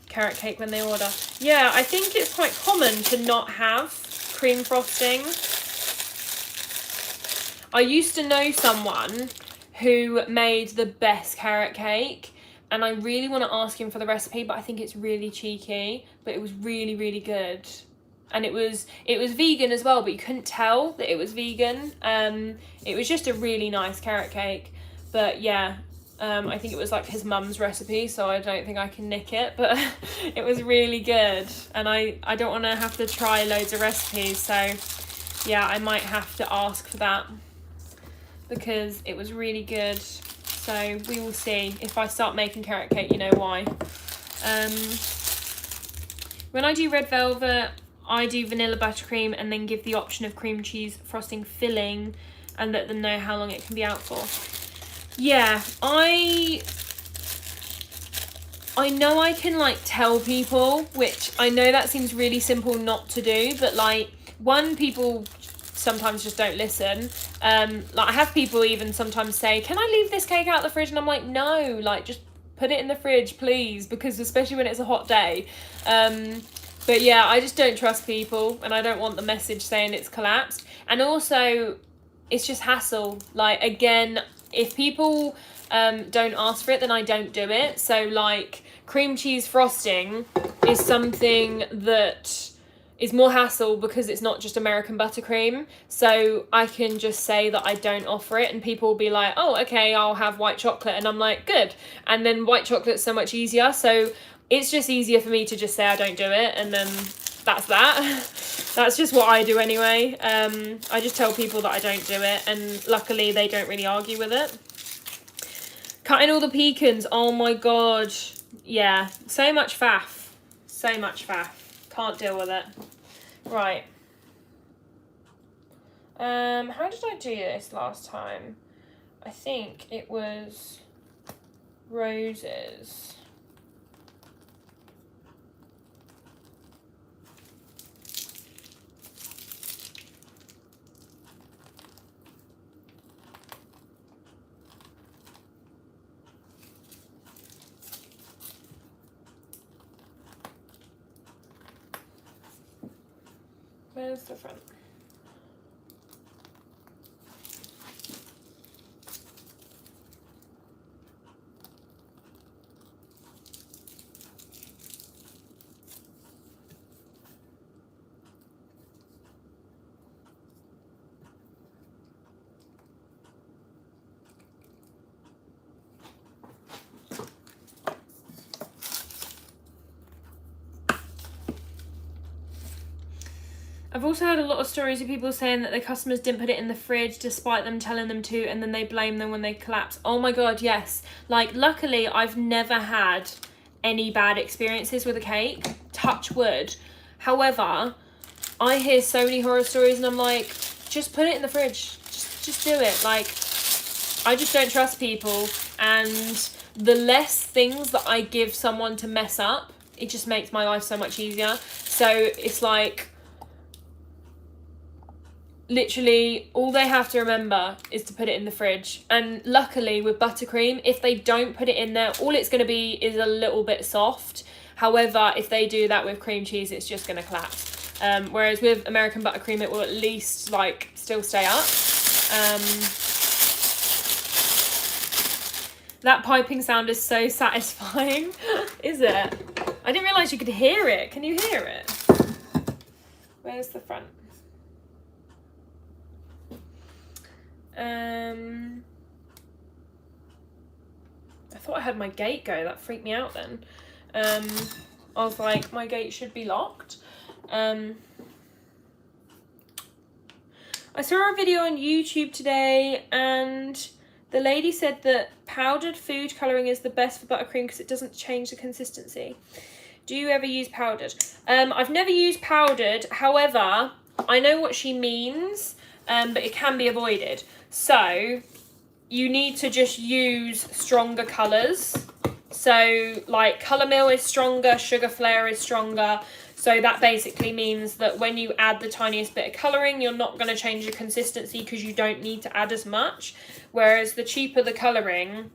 carrot cake when they order. Yeah, I think it's quite common to not have cream frosting. I used to know someone who made the best carrot cake, and I really want to ask him for the recipe, but I think it's really cheeky, but it was really, really good. And it was vegan as well, but you couldn't tell that it was vegan. It was just a really nice carrot cake. But yeah, I think it was like his mum's recipe, so I don't think I can nick it. But it was really good. And I don't want to have to try loads of recipes. So yeah, I might have to ask for that because it was really good. So we will see. If I start making carrot cake, you know why. When I do red velvet, I do vanilla buttercream and then give the option of cream cheese frosting filling and let them know how long it can be out for. Yeah, I know I can like tell people, which I know that seems really simple not to do, but like people sometimes just don't listen. Like I have people even sometimes say, can I leave this cake out of the fridge? And I'm like, no, like just put it in the fridge, please, because especially when it's a hot day. But yeah, I just don't trust people and I don't want the message saying it's collapsed. And also, it's just hassle. Like, again, if people don't ask for it, then I don't do it. So, like, cream cheese frosting is something that is more hassle because it's not just American buttercream. So I can just say that I don't offer it and people will be like, oh, okay, I'll have white chocolate. And I'm like, good. And then white chocolate's so much easier. So it's just easier for me to just say I don't do it, and then that's that. That's just what I do anyway. I just tell people that I don't do it, and luckily they don't really argue with it. Cutting all the pecans, oh my god. Yeah, so much faff. So much faff. Can't deal with it. Right. How did I do this last time? I think it was roses. Where's the front? I've also heard a lot of stories of people saying that their customers didn't put it in the fridge despite them telling them to, and then they blame them when they collapse. Oh my god, yes. Like, luckily, I've never had any bad experiences with a cake. Touch wood. However, I hear so many horror stories and I'm like, just put it in the fridge. Just do it. Like, I just don't trust people. And the less things that I give someone to mess up, it just makes my life so much easier. So it's like, literally all they have to remember is to put it in the fridge. And luckily with buttercream, if they don't put it in there, all it's going to be is a little bit soft. However, if they do that with cream cheese, it's just going to collapse. Whereas with American buttercream, it will at least like still stay up. That piping sound is so satisfying. Is it? I didn't realise you could hear it. Can you hear it? Where's the front? I thought I had my gate go. That freaked me out then. I was like, my gate should be locked. I saw a video on YouTube today and the lady said that powdered food colouring is the best for buttercream because it doesn't change the consistency. Do you ever use powdered? I've never used powdered. However, I know what she means, but it can be avoided. So you need to just use stronger colours. So like Colour Mill is stronger, Sugar Flare is stronger. So that basically means that when you add the tiniest bit of colouring, you're not going to change the consistency because you don't need to add as much. Whereas the cheaper the colouring,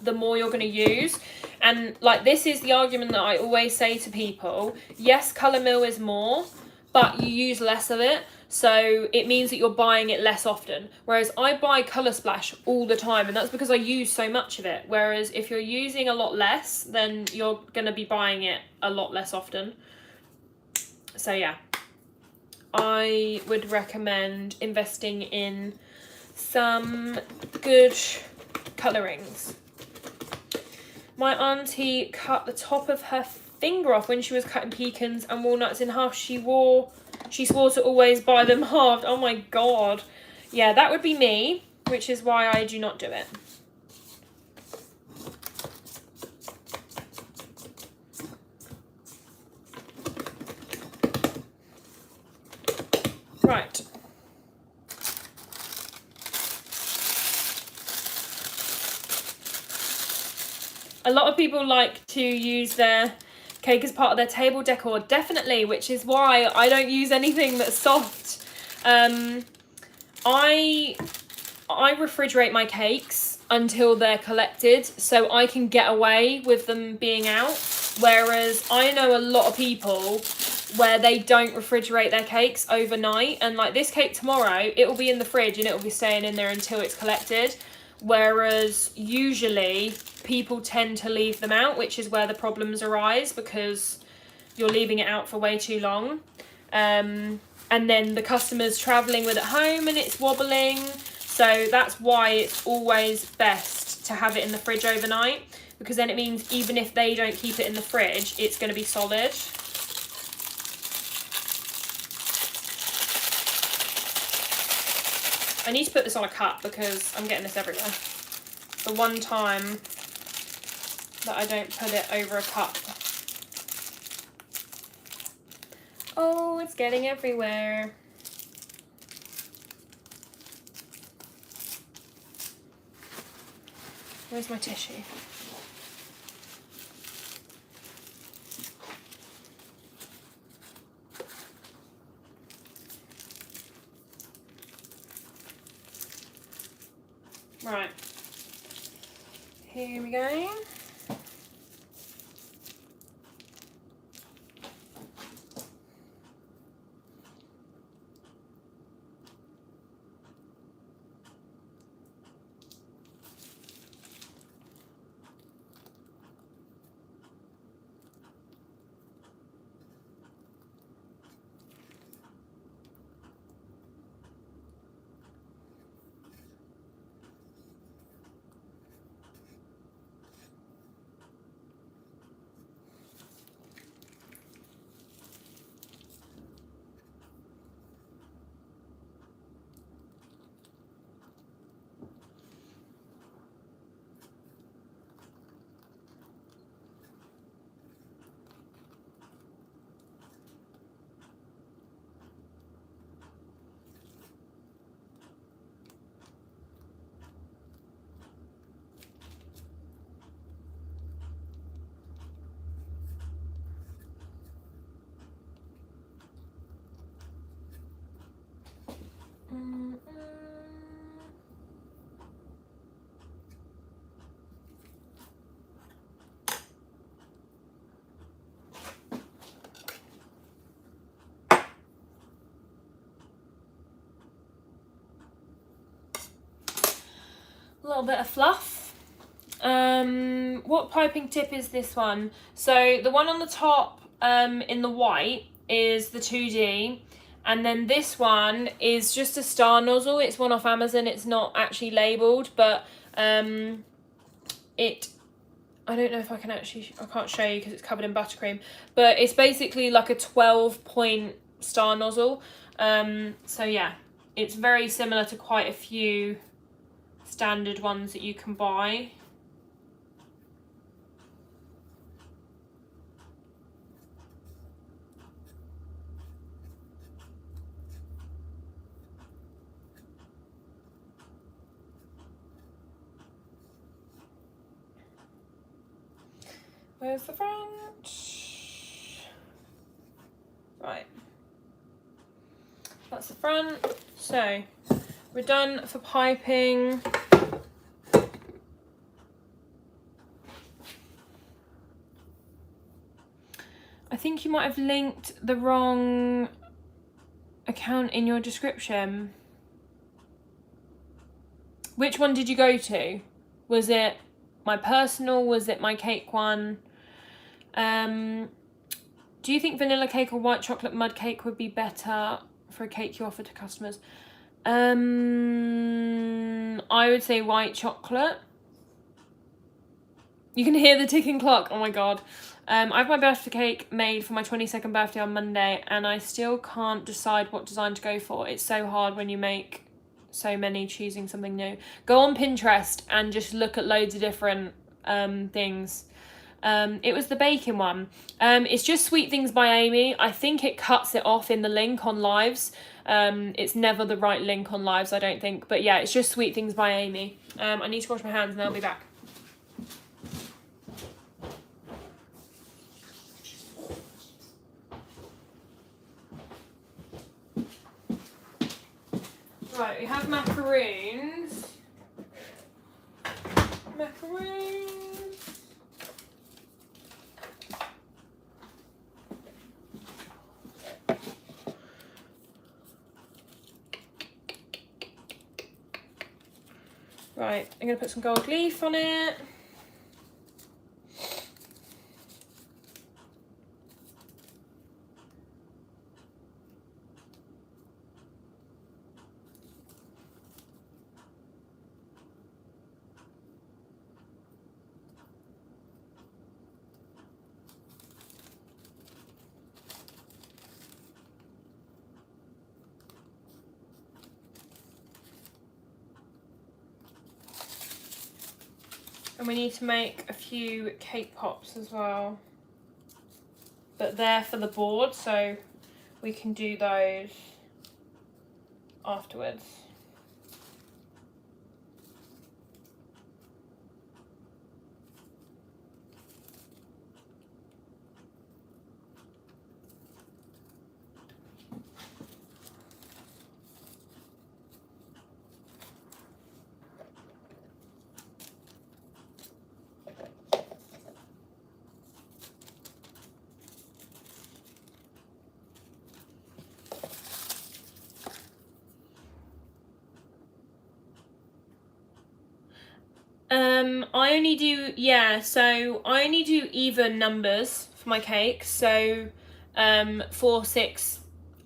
the more you're going to use. And like, this is the argument that I always say to people. Yes, Colour Mill is more, but you use less of it. So it means that you're buying it less often. Whereas I buy Colour Splash all the time, and that's because I use so much of it. Whereas if you're using a lot less, then you're going to be buying it a lot less often. So yeah, I would recommend investing in some good colourings. My auntie cut the top of her finger off when she was cutting pecans and walnuts in half. She swore to always buy them halved. Oh my god. Yeah, that would be me, which is why I do not do it. Right. A lot of people like to use their cake as part of their table decor, definitely, which is why I don't use anything that's soft. I refrigerate my cakes until they're collected so I can get away with them being out, whereas I know a lot of people where they don't refrigerate their cakes overnight, and like this cake tomorrow, it will be in the fridge and it will be staying in there until it's collected, whereas usually people tend to leave them out, which is where the problems arise because you're leaving it out for way too long, and then the customer's traveling with it home and it's wobbling. So that's why it's always best to have it in the fridge overnight, because then it means even if they don't keep it in the fridge, it's going to be solid. I need to put this on a cup because I'm getting this everywhere. The one time that I don't put it over a cup. Oh, it's getting everywhere. Where's my tissue? Right. Here we go. little bit of fluff. What piping tip is this one? So the one on the top in the white is the 2D, and then this one is just a star nozzle. It's one off Amazon. It's not actually labelled, but I don't know if I can't show you because it's covered in buttercream, but it's basically like a 12-point star nozzle. So yeah, it's very similar to quite a few standard ones that you can buy. Where's the front? Right. That's the front. So we're done for piping. I think you might have linked the wrong account in your description. Which one did you go to? Was it my personal? Was it my cake one? Do you think vanilla cake or white chocolate mud cake would be better for a cake you offer to customers? I would say white chocolate. You can hear the ticking clock. Oh my god. I have my birthday cake made for my 22nd birthday on Monday, and I still can't decide what design to go for. It's so hard when you make so many, choosing something new. Go on Pinterest and just look at loads of different things. It was the bacon one. It's just Sweet Things by Amy. I think it cuts it off in the link on lives. It's never the right link on lives, I don't think. But yeah, it's just Sweet Things by Amy. I need to wash my hands and I'll be back. Right, we have macaroons. Right, I'm going to put some gold leaf on it. And we need to make a few cake pops as well. But they're for the board, so we can do those afterwards. I only do, so I only do even numbers for my cakes. So 4, 6,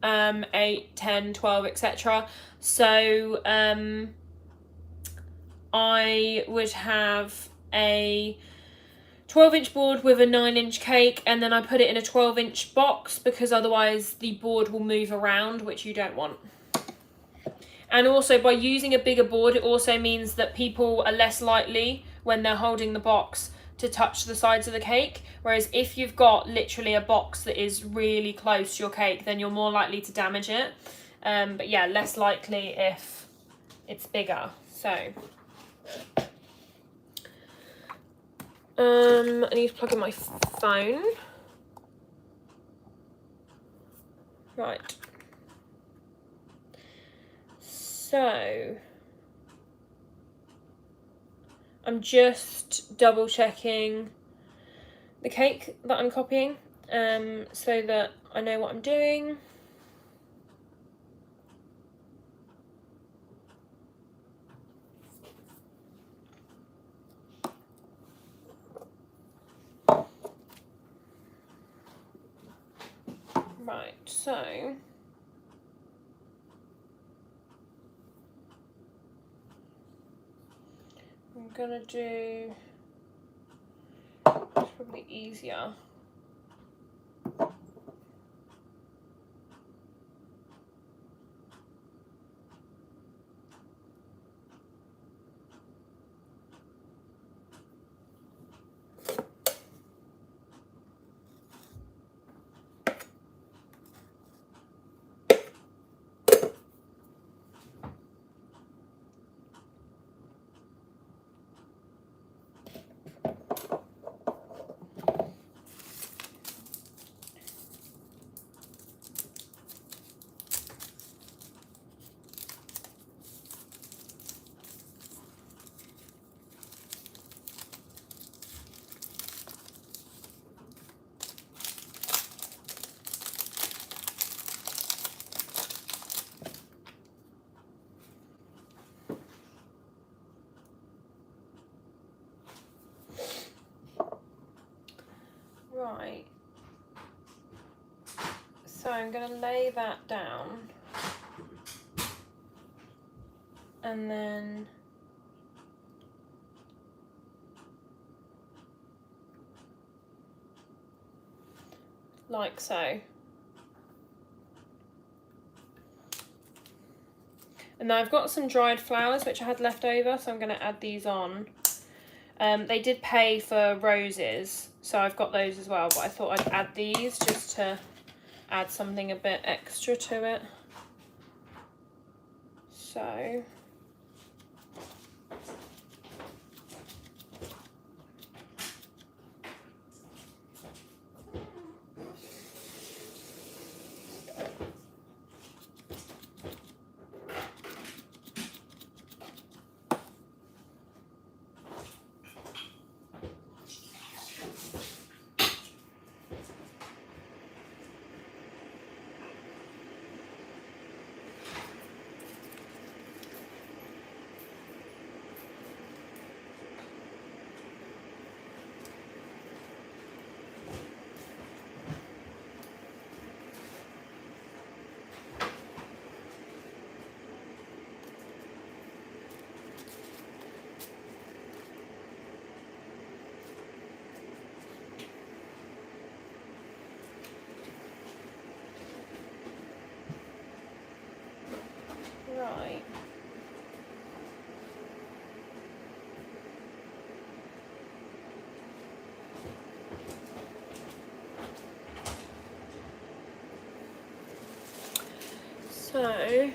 8, 10, 12, etc. So I would have a 12-inch board with a 9-inch cake, and then I put it in a 12-inch box because otherwise the board will move around, which you don't want. And also, by using a bigger board, it also means that people are less likely, when they're holding the box, to touch the sides of the cake. Whereas if you've got literally a box that is really close to your cake, then you're more likely to damage it. But yeah, less likely if it's bigger. So I need to plug in my phone. Right. So I'm just double checking the cake that I'm copying, so that I know what I'm doing. Right, so I'm gonna do, it's probably easier. Right, so I'm going to lay that down and then like so. And now I've got some dried flowers which I had left over, so I'm going to add these on. They did pay for roses, so I've got those as well, but I thought I'd add these just to add something a bit extra to it. So right. So,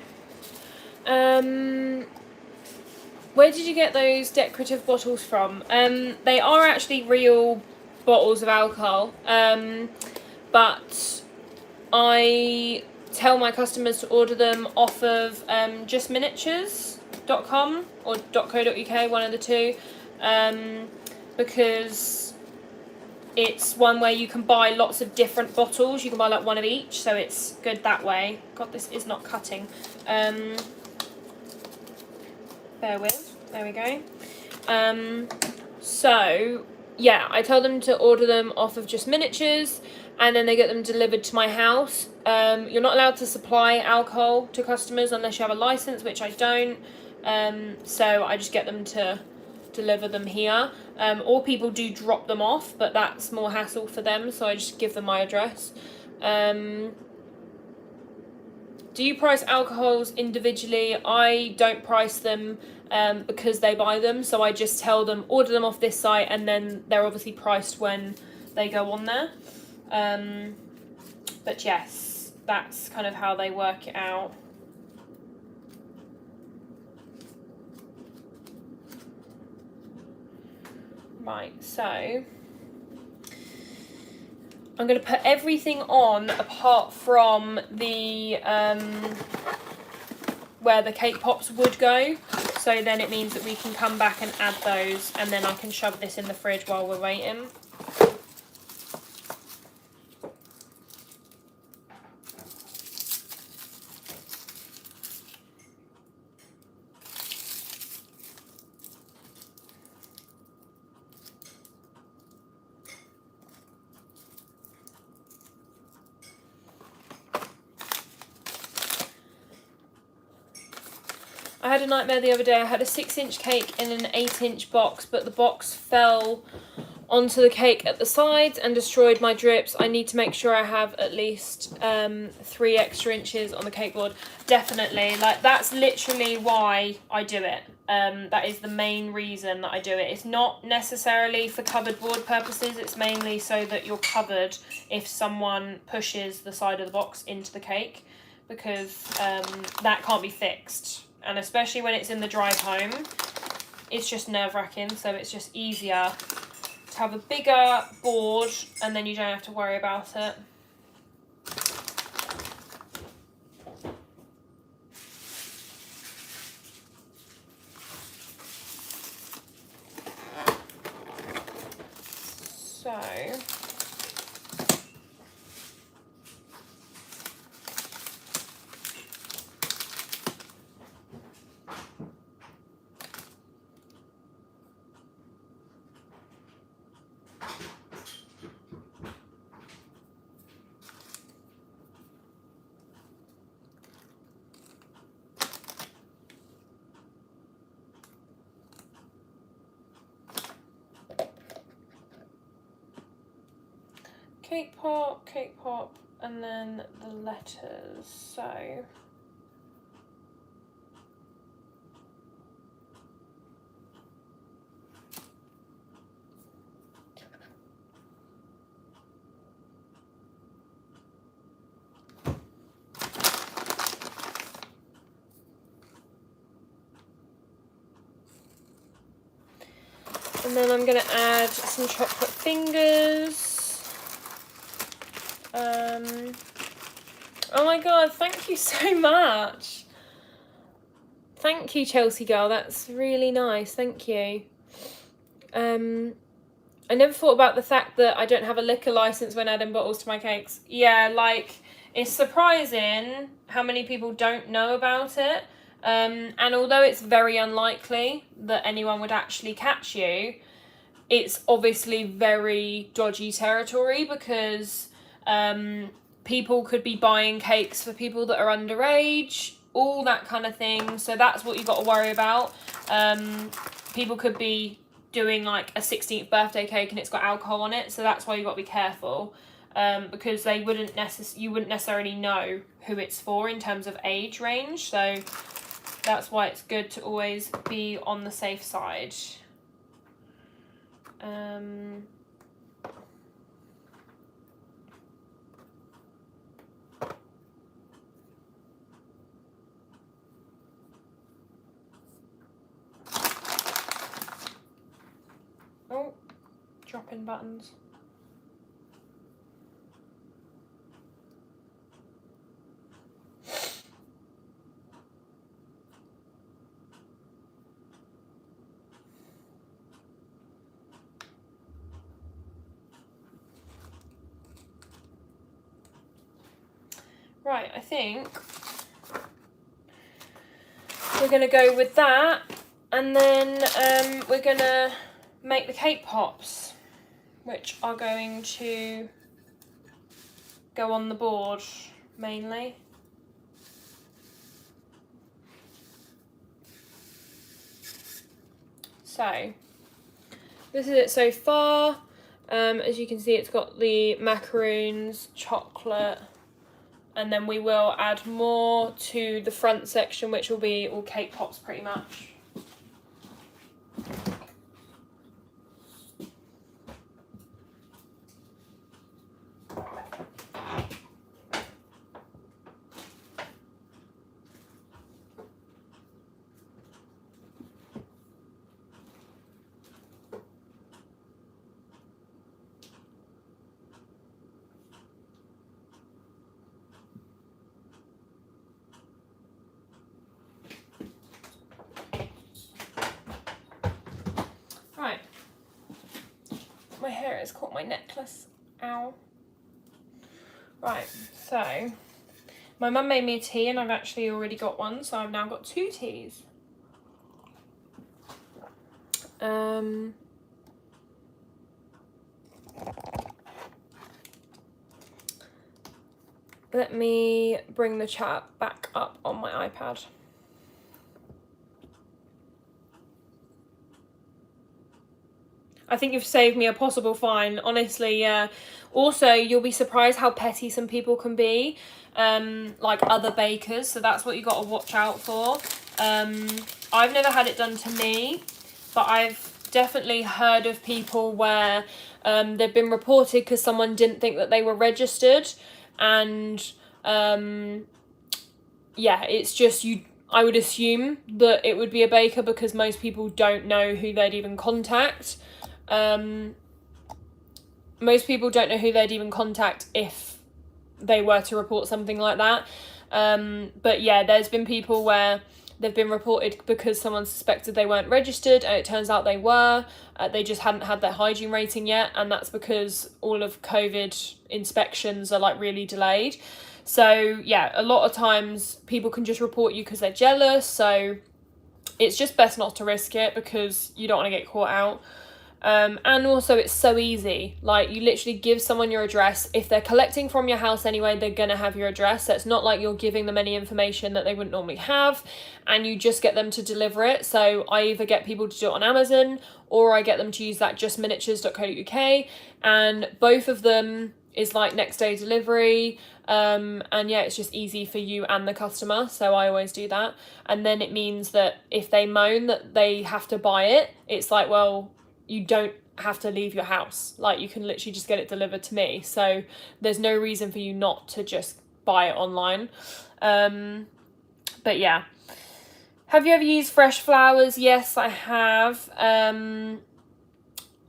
where did you get those decorative bottles from? They are actually real bottles of alcohol, but I tell my customers to order them off of justminiatures.com or .co.uk, one of the two, because it's one where you can buy lots of different bottles. You can buy like one of each, so it's good that way. God, this is not cutting. Bear with. There we go. So yeah, I tell them to order them off of Just Miniatures, and then they get them delivered to my house. You're not allowed to supply alcohol to customers unless you have a license, which I don't. So I just get them to deliver them here. Or people do drop them off, but that's more hassle for them, so I just give them my address. Do you price alcohols individually? I don't price them because they buy them, so I just tell them order them off this site, and then they're obviously priced when they go on there. But yes, that's kind of how they work it out. Right, so I'm going to put everything on apart from the where the cake pops would go, so then it means that we can come back and add those, and then I can shove this in the fridge while we're waiting. I had a nightmare the other day. I had a 6-inch cake in an 8-inch box, but the box fell onto the cake at the sides and destroyed my drips. I need to make sure I have at least 3 extra inches on the cake board. Definitely, like that's literally why I do it. That is the main reason that I do it. It's not necessarily for cupboard board purposes. It's mainly so that you're covered if someone pushes the side of the box into the cake, because that can't be fixed. And especially when it's in the drive home, it's just nerve-wracking. So it's just easier to have a bigger board and then you don't have to worry about it. So cake pop, and then the letters. So and then I'm gonna add some chocolate fingers. Oh my god, thank you so much. Thank you, Chelsea girl, that's really nice, thank you. I never thought about the fact that I don't have a liquor license when adding bottles to my cakes. Yeah, like, it's surprising how many people don't know about it. And although it's very unlikely that anyone would actually catch you, it's obviously very dodgy territory, because people could be buying cakes for people that are underage, all that kind of thing. So that's what you've got to worry about. People could be doing like a 16th birthday cake and it's got alcohol on it, so that's why you've got to be careful, because you wouldn't necessarily know who it's for in terms of age range. So that's why it's good to always be on the safe side. Oh, dropping buttons. Right, I think we're going to go with that, and then we're going to make the cake pops, which are going to go on the board mainly. So this is it so far. As you can see, it's got the macaroons, chocolate, and then we will add more to the front section, which will be all cake pops pretty much. Right, my hair has caught my necklace, ow. Right, so my mum made me a tea and I've actually already got one, so I've now got 2 teas. Let me bring the chat back up on my iPad. I think you've saved me a possible fine, honestly, yeah. Also, you'll be surprised how petty some people can be, like other bakers, so that's what you got to watch out for. I've never had it done to me, but I've definitely heard of people where they've been reported because someone didn't think that they were registered, and yeah, it's just I would assume that it would be a baker because most people don't know who they'd even contact. Most people don't know who they'd even contact if they were to report something like that. But yeah, there's been people where they've been reported because someone suspected they weren't registered, and it turns out they were. They just hadn't had their hygiene rating yet, and that's because all of COVID inspections are like really delayed. So yeah, a lot of times people can just report you because they're jealous, so it's just best not to risk it because you don't want to get caught out. And also it's so easy, like you literally give someone your address. If they're collecting from your house anyway, they're gonna have your address, so it's not like you're giving them any information that they wouldn't normally have, and you just get them to deliver it. So I either get people to do it on Amazon, or I get them to use that justminiatures.co.uk, and both of them is like next day delivery. And yeah, it's just easy for you and the customer, so I always do that. And then it means that if they moan that they have to buy it, it's like, well, you don't have to leave your house, like you can literally just get it delivered to me, so there's no reason for you not to just buy it online. But yeah, have you ever used fresh flowers? Yes, I have.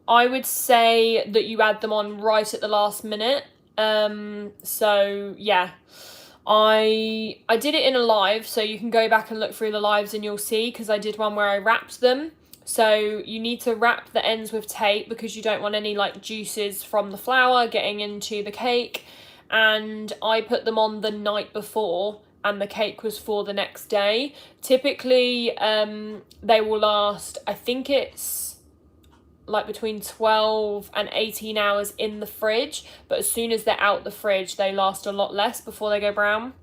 I would say that you add them on right at the last minute. So yeah, I did it in a live, so you can go back and look through the lives and you'll see, because I did one where I wrapped them. So you need to wrap the ends with tape because you don't want any like juices from the flour getting into the cake. And I put them on the night before, and the cake was for the next day. Typically, they will last, I think it's like between 12 and 18 hours in the fridge, but as soon as they're out the fridge, they last a lot less before they go brown.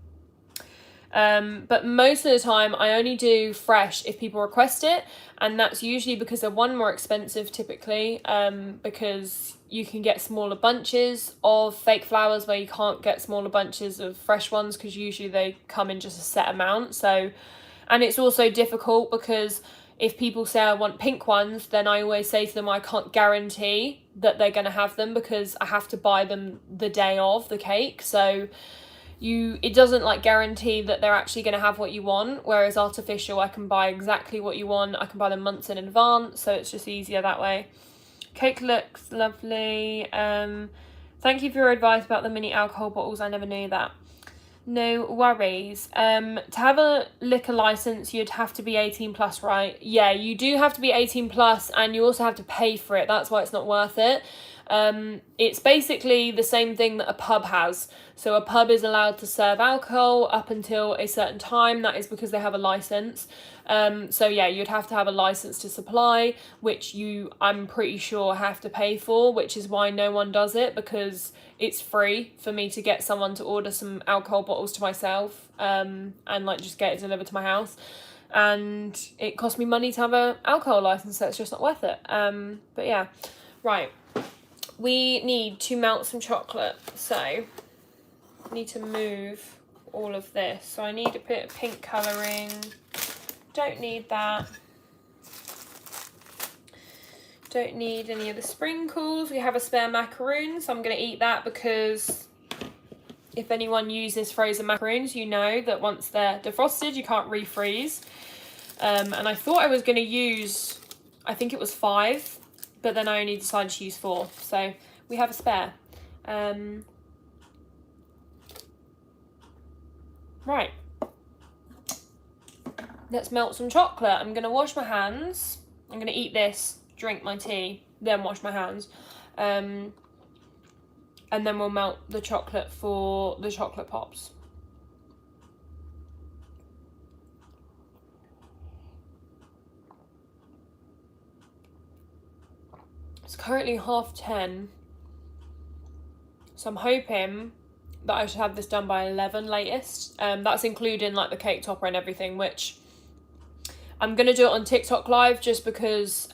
But most of the time I only do fresh if people request it, and that's usually because they're more expensive typically, because you can get smaller bunches of fake flowers where you can't get smaller bunches of fresh ones, because usually they come in just a set amount. So, and it's also difficult because if people say I want pink ones, then I always say to them I can't guarantee that they're going to have them because I have to buy them the day of the cake. So it doesn't like guarantee that they're actually going to have what you want, whereas artificial, I can buy exactly what you want. I can buy them months in advance, so it's just easier that way. Cake looks lovely. Thank you for your advice about the mini alcohol bottles. I never knew that. No worries. To have a liquor license, you'd have to be 18 plus, right? Yeah, you do have to be 18 plus, and you also have to pay for it. That's why it's not worth it. It's basically the same thing that a pub has. So a pub is allowed to serve alcohol up until a certain time. That is because they have a license. So yeah, you'd have to have a license to supply, which I'm pretty sure have to pay for, which is why no one does it, because it's free for me to get someone to order some alcohol bottles to myself, and like just get it delivered to my house. And it cost me money to have an alcohol license, so it's just not worth it. But yeah, right. We need to melt some chocolate, so I need to move all of this. So I need a bit of pink colouring. Don't need that. Don't need any of the sprinkles. We have a spare macaroon, so I'm going to eat that, because if anyone uses frozen macaroons, you know that once they're defrosted, you can't refreeze. And I thought I was going to use, I think it was 5, but then I only decided to use 4. So we have a spare. Right. Let's melt some chocolate. I'm going to wash my hands. I'm going to eat this, drink my tea, then wash my hands. And then we'll melt the chocolate for the chocolate pops. It's currently 10:30. So I'm hoping that I should have this done by 11 latest. That's including like the cake topper and everything, which I'm going to do it on TikTok live just because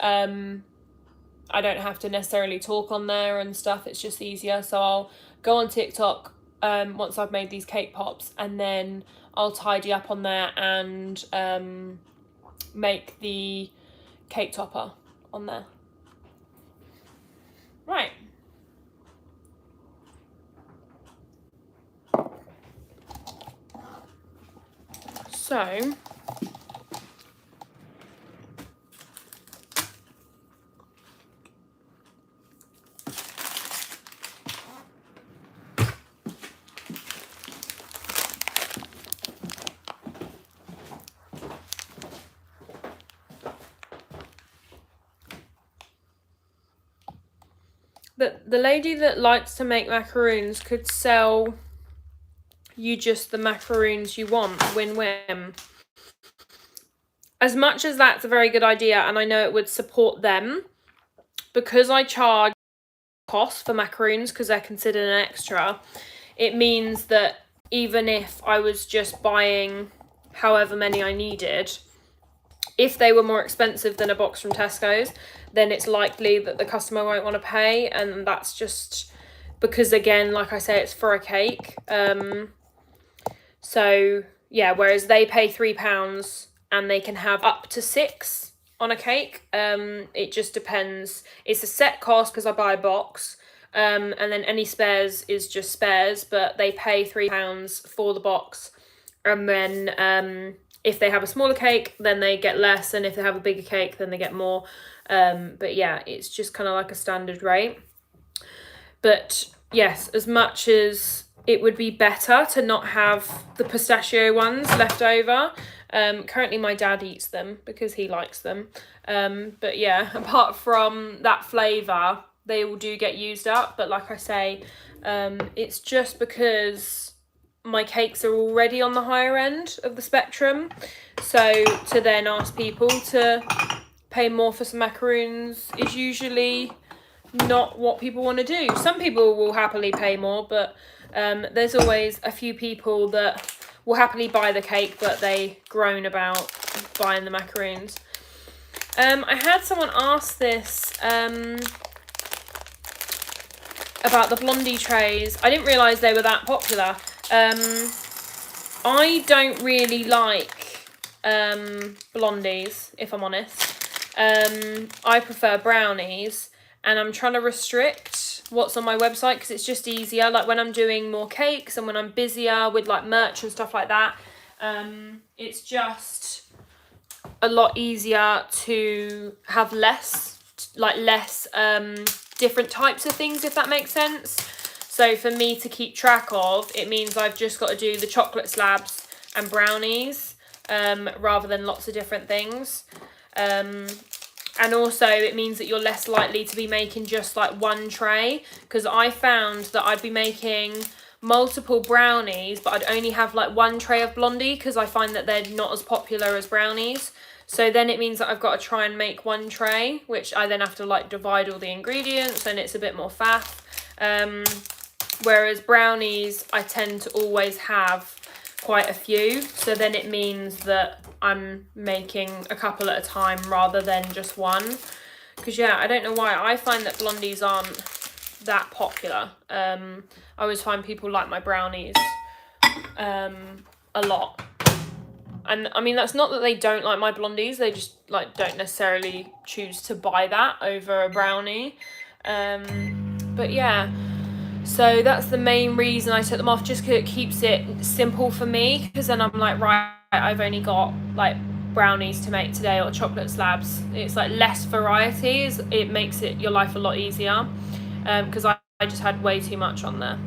I don't have to necessarily talk on there and stuff. It's just easier. So I'll go on TikTok once I've made these cake pops, and then I'll tidy up on there and make the cake topper on there. Right. So the lady that likes to make macaroons could sell you just the macaroons you want. Win-win. As much as that's a very good idea, and I know it would support them, because I charge cost for macaroons because they're considered an extra, it means that even if I was just buying however many I needed, if they were more expensive than a box from Tesco's, then it's likely that the customer won't want to pay, and that's just because, again, like I say, it's for a cake. So yeah, whereas they pay £3 and they can have up to 6 on a cake. It just depends. It's a set cost because I buy a box, and then any spares is just spares, but they pay £3 for the box, and then if they have a smaller cake, then they get less, and if they have a bigger cake, then they get more. But yeah, it's just kind of like a standard rate. But yes, as much as it would be better to not have the pistachio ones left over, currently my dad eats them because he likes them. But yeah, apart from that flavour, they all do get used up. But like I say, it's just because my cakes are already on the higher end of the spectrum. So to then ask people to pay more for some macaroons is usually not what people want to do. Some people will happily pay more, but there's always a few people that will happily buy the cake, but they groan about buying the macaroons. I had someone ask this about the Blondie trays. I didn't realise they were that popular. I don't really like Blondies, if I'm honest. I prefer Brownies, and I'm trying to restrict what's on my website because it's just easier. Like when I'm doing more cakes and when I'm busier with like merch and stuff like that, it's just a lot easier to have less different types of things, if that makes sense. So for me to keep track of, it means I've just got to do the chocolate slabs and brownies rather than lots of different things. And also it means that you're less likely to be making just like one tray, because I found that I'd be making multiple brownies, but I'd only have like one tray of Blondie because I find that they're not as popular as brownies. So then it means that I've got to try and make one tray, which I then have to like divide all the ingredients, and it's a bit more faff. Whereas brownies, I tend to always have quite a few, so then it means that I'm making a couple at a time rather than just one. Because yeah, I don't know why, I find that Blondies aren't that popular. I always find people like my brownies a lot. And I mean, that's not that they don't like my Blondies, they just like don't necessarily choose to buy that over a brownie. But yeah, so that's the main reason I took them off, just because it keeps it simple for me, because then I'm like, right, I've only got like brownies to make today or chocolate slabs. It's like less varieties, it makes it your life a lot easier, because I just had way too much on there.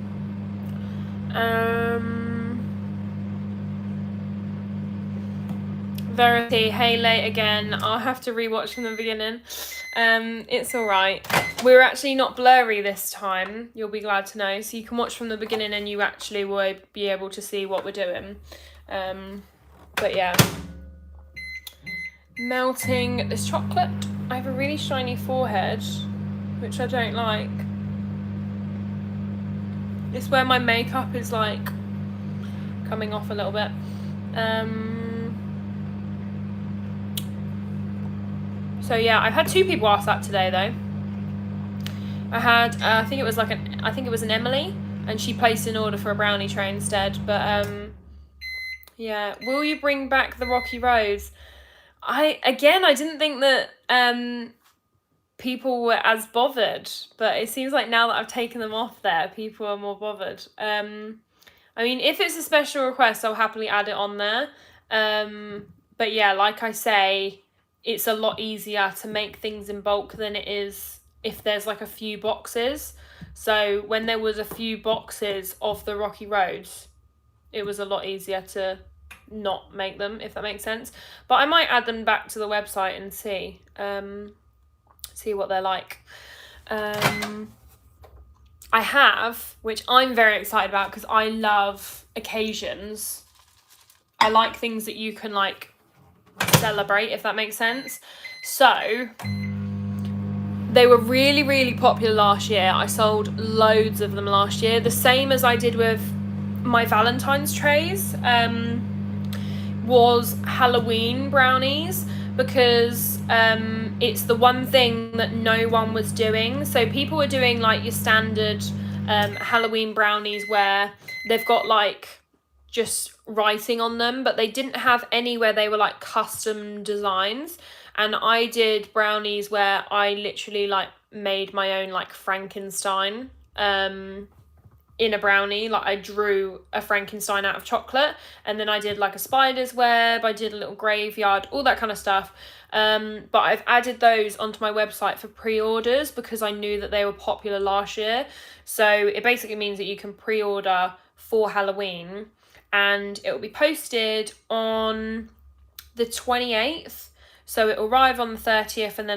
Verity, hey, late again. I'll have to rewatch from the beginning. It's alright. We're actually not blurry this time, you'll be glad to know. So you can watch from the beginning and you actually will be able to see what we're doing. But yeah. Melting this chocolate. I have a really shiny forehead, which I don't like. It's where my makeup is like coming off a little bit. So yeah, I've had 2 people ask that today though. I had, I think it was an Emily, and she placed an order for a brownie tray instead. But yeah, will you bring back the rocky roads? I didn't think that people were as bothered, but it seems like now that I've taken them off there, people are more bothered. I mean, if it's a special request, I'll happily add it on there. But yeah, like I say, it's a lot easier to make things in bulk than it is if there's like a few boxes. So when there was a few boxes of the Rocky Roads, it was a lot easier to not make them, if that makes sense. But I might add them back to the website and see what they're like. I have, which I'm very excited about because I love occasions. I like things that you can like celebrate, if that makes sense. So they were really, really popular last year. I sold loads of them last year. The same as I did with my Valentine's trays, was Halloween brownies, because it's the one thing that no one was doing. So people were doing like your standard Halloween brownies where they've got like just writing on them, but they didn't have any where they were like custom designs. And I did brownies where I literally like made my own like Frankenstein in a brownie. Like I drew a Frankenstein out of chocolate, and then I did like a spider's web, I did a little graveyard, all that kind of stuff. But I've added those onto my website for pre-orders because I knew that they were popular last year. So it basically means that you can pre-order for Halloween, and it will be posted on the 28th. So it will arrive on the 30th, and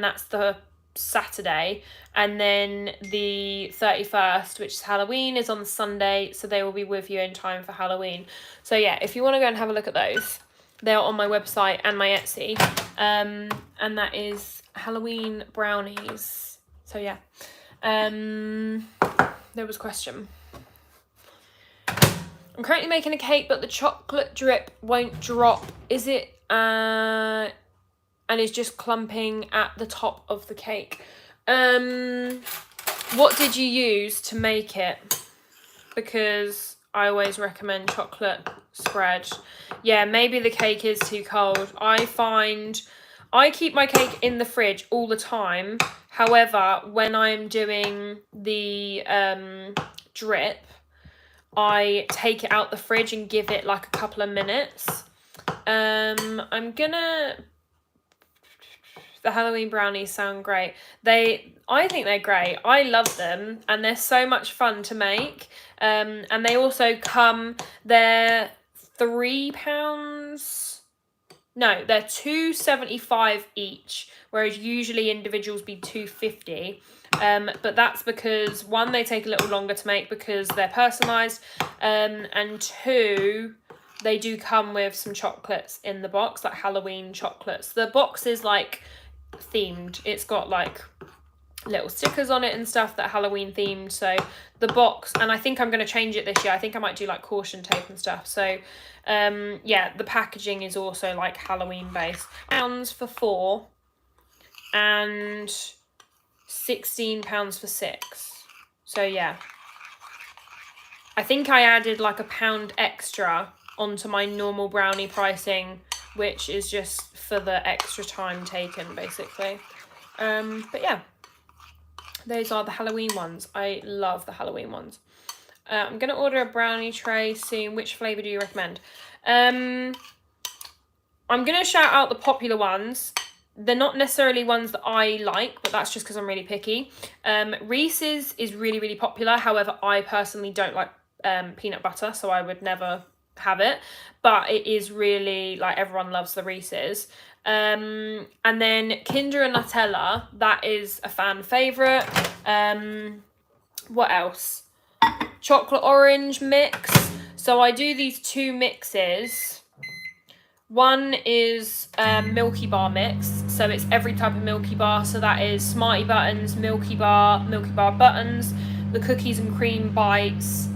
that's the Saturday, and then the 31st, which is Halloween, is on the Sunday, so they will be with you in time for Halloween. So yeah, if you want to go and have a look at those, they're on my website and my Etsy, and that is Halloween brownies. So yeah, there was a question. I'm currently making a cake, but the chocolate drip won't drop. Is it and is just clumping at the top of the cake? What did you use to make it? Because I always recommend chocolate spread. Yeah, maybe the cake is too cold. I find I keep my cake in the fridge all the time. However, when I'm doing the drip, I take it out the fridge and give it like a couple of minutes. The Halloween brownies sound great. I think they're great. I love them, and they're so much fun to make. And they also come, they're £3. No, they're £2.75 each, whereas usually individuals be £2.50. But that's because, one, they take a little longer to make because they're personalised, and two, they do come with some chocolates in the box, like Halloween chocolates. The box is like themed. It's got like little stickers on it and stuff that are Halloween themed. So the box, and I think I'm going to change it this year. I think I might do like caution tape and stuff. So yeah, the packaging is also like Halloween based. £4 for 4 and £16 for 6. So yeah, I think I added like £1 extra onto my normal brownie pricing, which is just for the extra time taken, basically. But yeah, those are the Halloween ones. I love the Halloween ones. I'm going to order a brownie tray soon. Which flavour do you recommend? I'm going to shout out the popular ones. They're not necessarily ones that I like, but that's just because I'm really picky. Reese's is really, really popular. However, I personally don't like peanut butter, so I would never have it. But it is really, like, everyone loves the Reese's. And then Kinder and Nutella, that is a fan favourite. What else? Chocolate orange mix. So I do these two mixes. One is Milky Bar mix, so it's every type of Milky Bar. So that is Smarty Buttons, Milky Bar Buttons, the cookies and cream bites,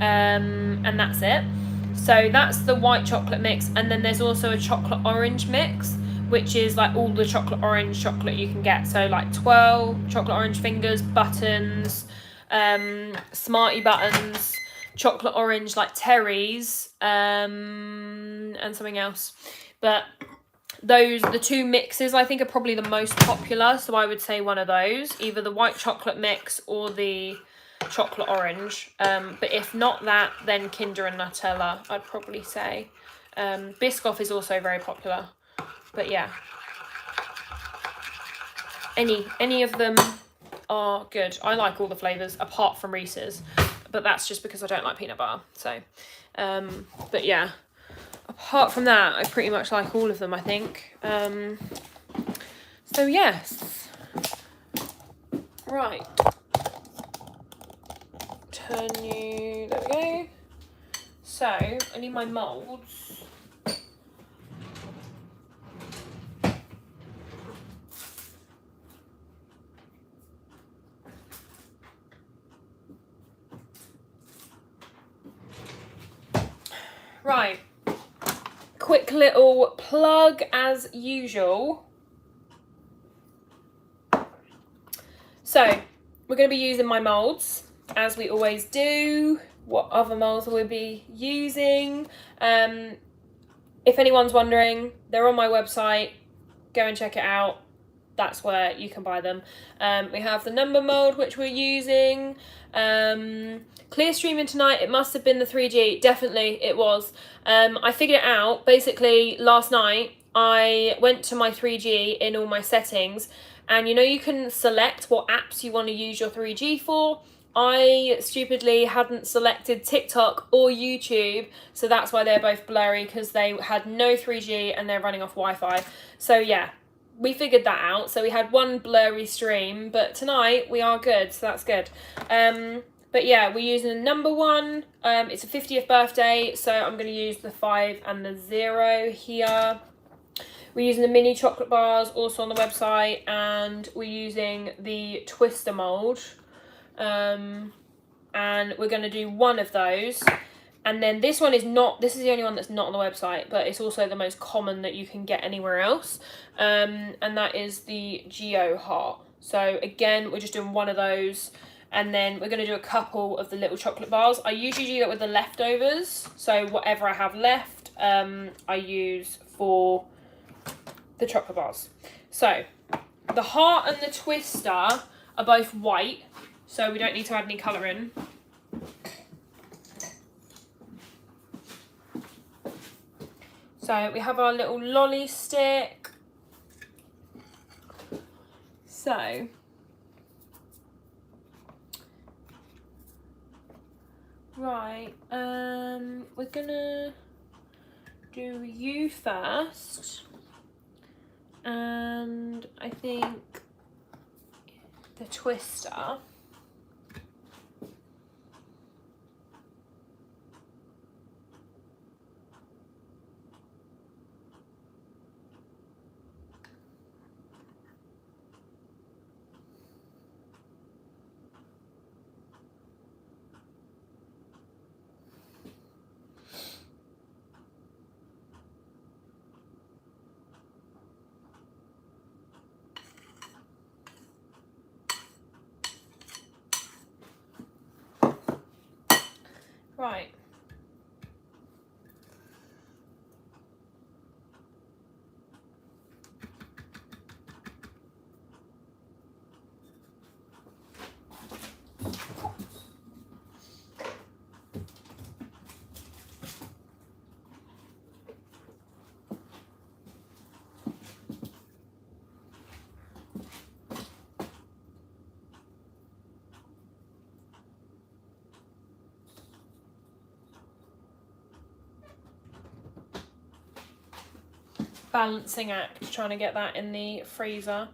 and that's it. So that's the white chocolate mix, and then there's also a chocolate orange mix, which is like all the chocolate orange chocolate you can get. So like 12 chocolate orange fingers, buttons, Smarty buttons, chocolate orange like Terry's, and something else. But those, the two mixes I think are probably the most popular, so I would say one of those, either the white chocolate mix or the chocolate orange. But if not that, then Kinder and Nutella, I'd probably say. Biscoff is also very popular, but yeah, any of them are good. I like all the flavours apart from Reese's, but that's just because I don't like peanut butter. So but yeah, apart from that, I pretty much like all of them, I think. So yes, right, turn you, there we go. So I need my moulds. Right, quick little plug as usual. So we're going to be using my moulds as we always do. What other moulds will we be using? If anyone's wondering, they're on my website. Go and check it out. That's where you can buy them. We have the number mould, which we're using. Clear streaming tonight, it must have been the 3G. Definitely it was. I figured it out basically last night. I went to my 3G in all my settings, and you know you can select what apps you want to use your 3G for. I stupidly hadn't selected TikTok or YouTube, so that's why they're both blurry, because they had no 3G and they're running off Wi-Fi. So yeah, we figured that out. So we had one blurry stream, but tonight we are good, so that's good. But yeah, we're using the number one. It's a 50th birthday, so I'm going to use the 5 and the 0 here. We're using the mini chocolate bars, also on the website, and we're using the twister mould. And we're going to do one of those. And then this one is not, this is the only one that's not on the website, but it's also the most common that you can get anywhere else. And that is the Geo Heart. So again, we're just doing one of those. And then we're going to do a couple of the little chocolate bars. I usually do that with the leftovers. So whatever I have left, I use for the chocolate bars. So the heart and the twister are both white, so we don't need to add any colour in. So we have our little lolly stick. So right, we're gonna do you first, and I think the twister. Right. Balancing act, trying to get that in the freezer.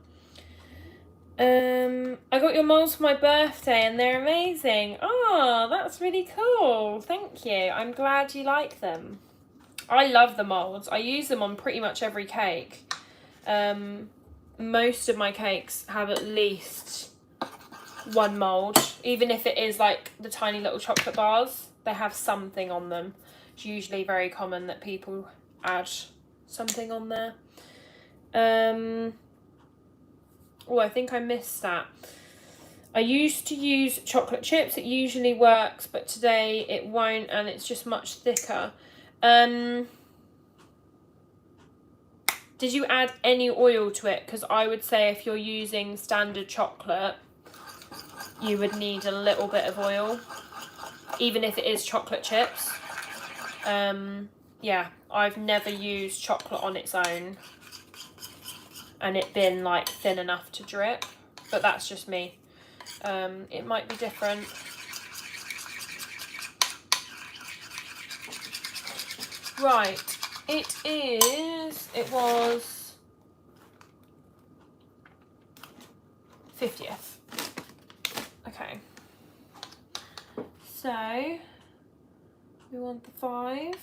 I got your molds for my birthday and they're amazing. Oh, that's really cool. Thank you. I'm glad you like them. I love the molds. I use them on pretty much every cake. Most of my cakes have at least one mold, even if it is like the tiny little chocolate bars. They have something on them. It's usually very common that people add something on there. Oh, I think I missed that. I used to use chocolate chips. It usually works, but today it won't, and it's just much thicker. Did you add any oil to it? Because I would say if you're using standard chocolate, you would need a little bit of oil, even if it is chocolate chips. Yeah, I've never used chocolate on its own and it been like thin enough to drip, but that's just me. It might be different. Right, it was 50th. Okay. So, we want the 5.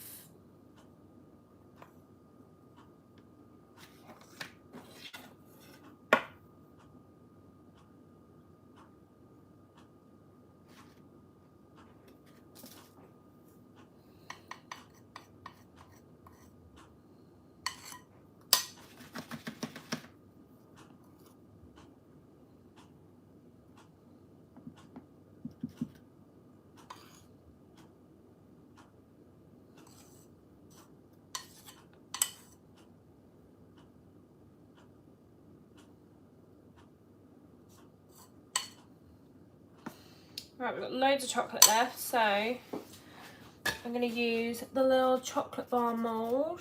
Right, we've got loads of chocolate left, so I'm going to use the little chocolate bar mould.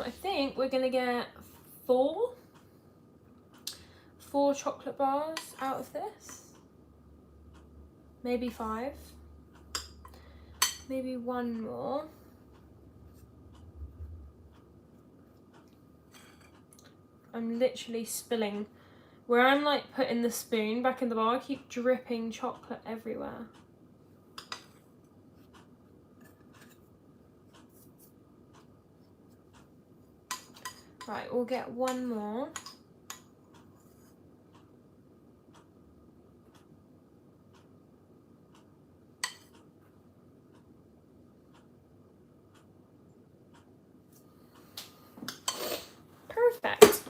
I think we're going to get 4 chocolate bars out of this. Maybe 5. Maybe 1 more. I'm literally spilling. Where I'm like putting the spoon back in the bar, I keep dripping chocolate everywhere. Right, we'll get 1 more. Perfect.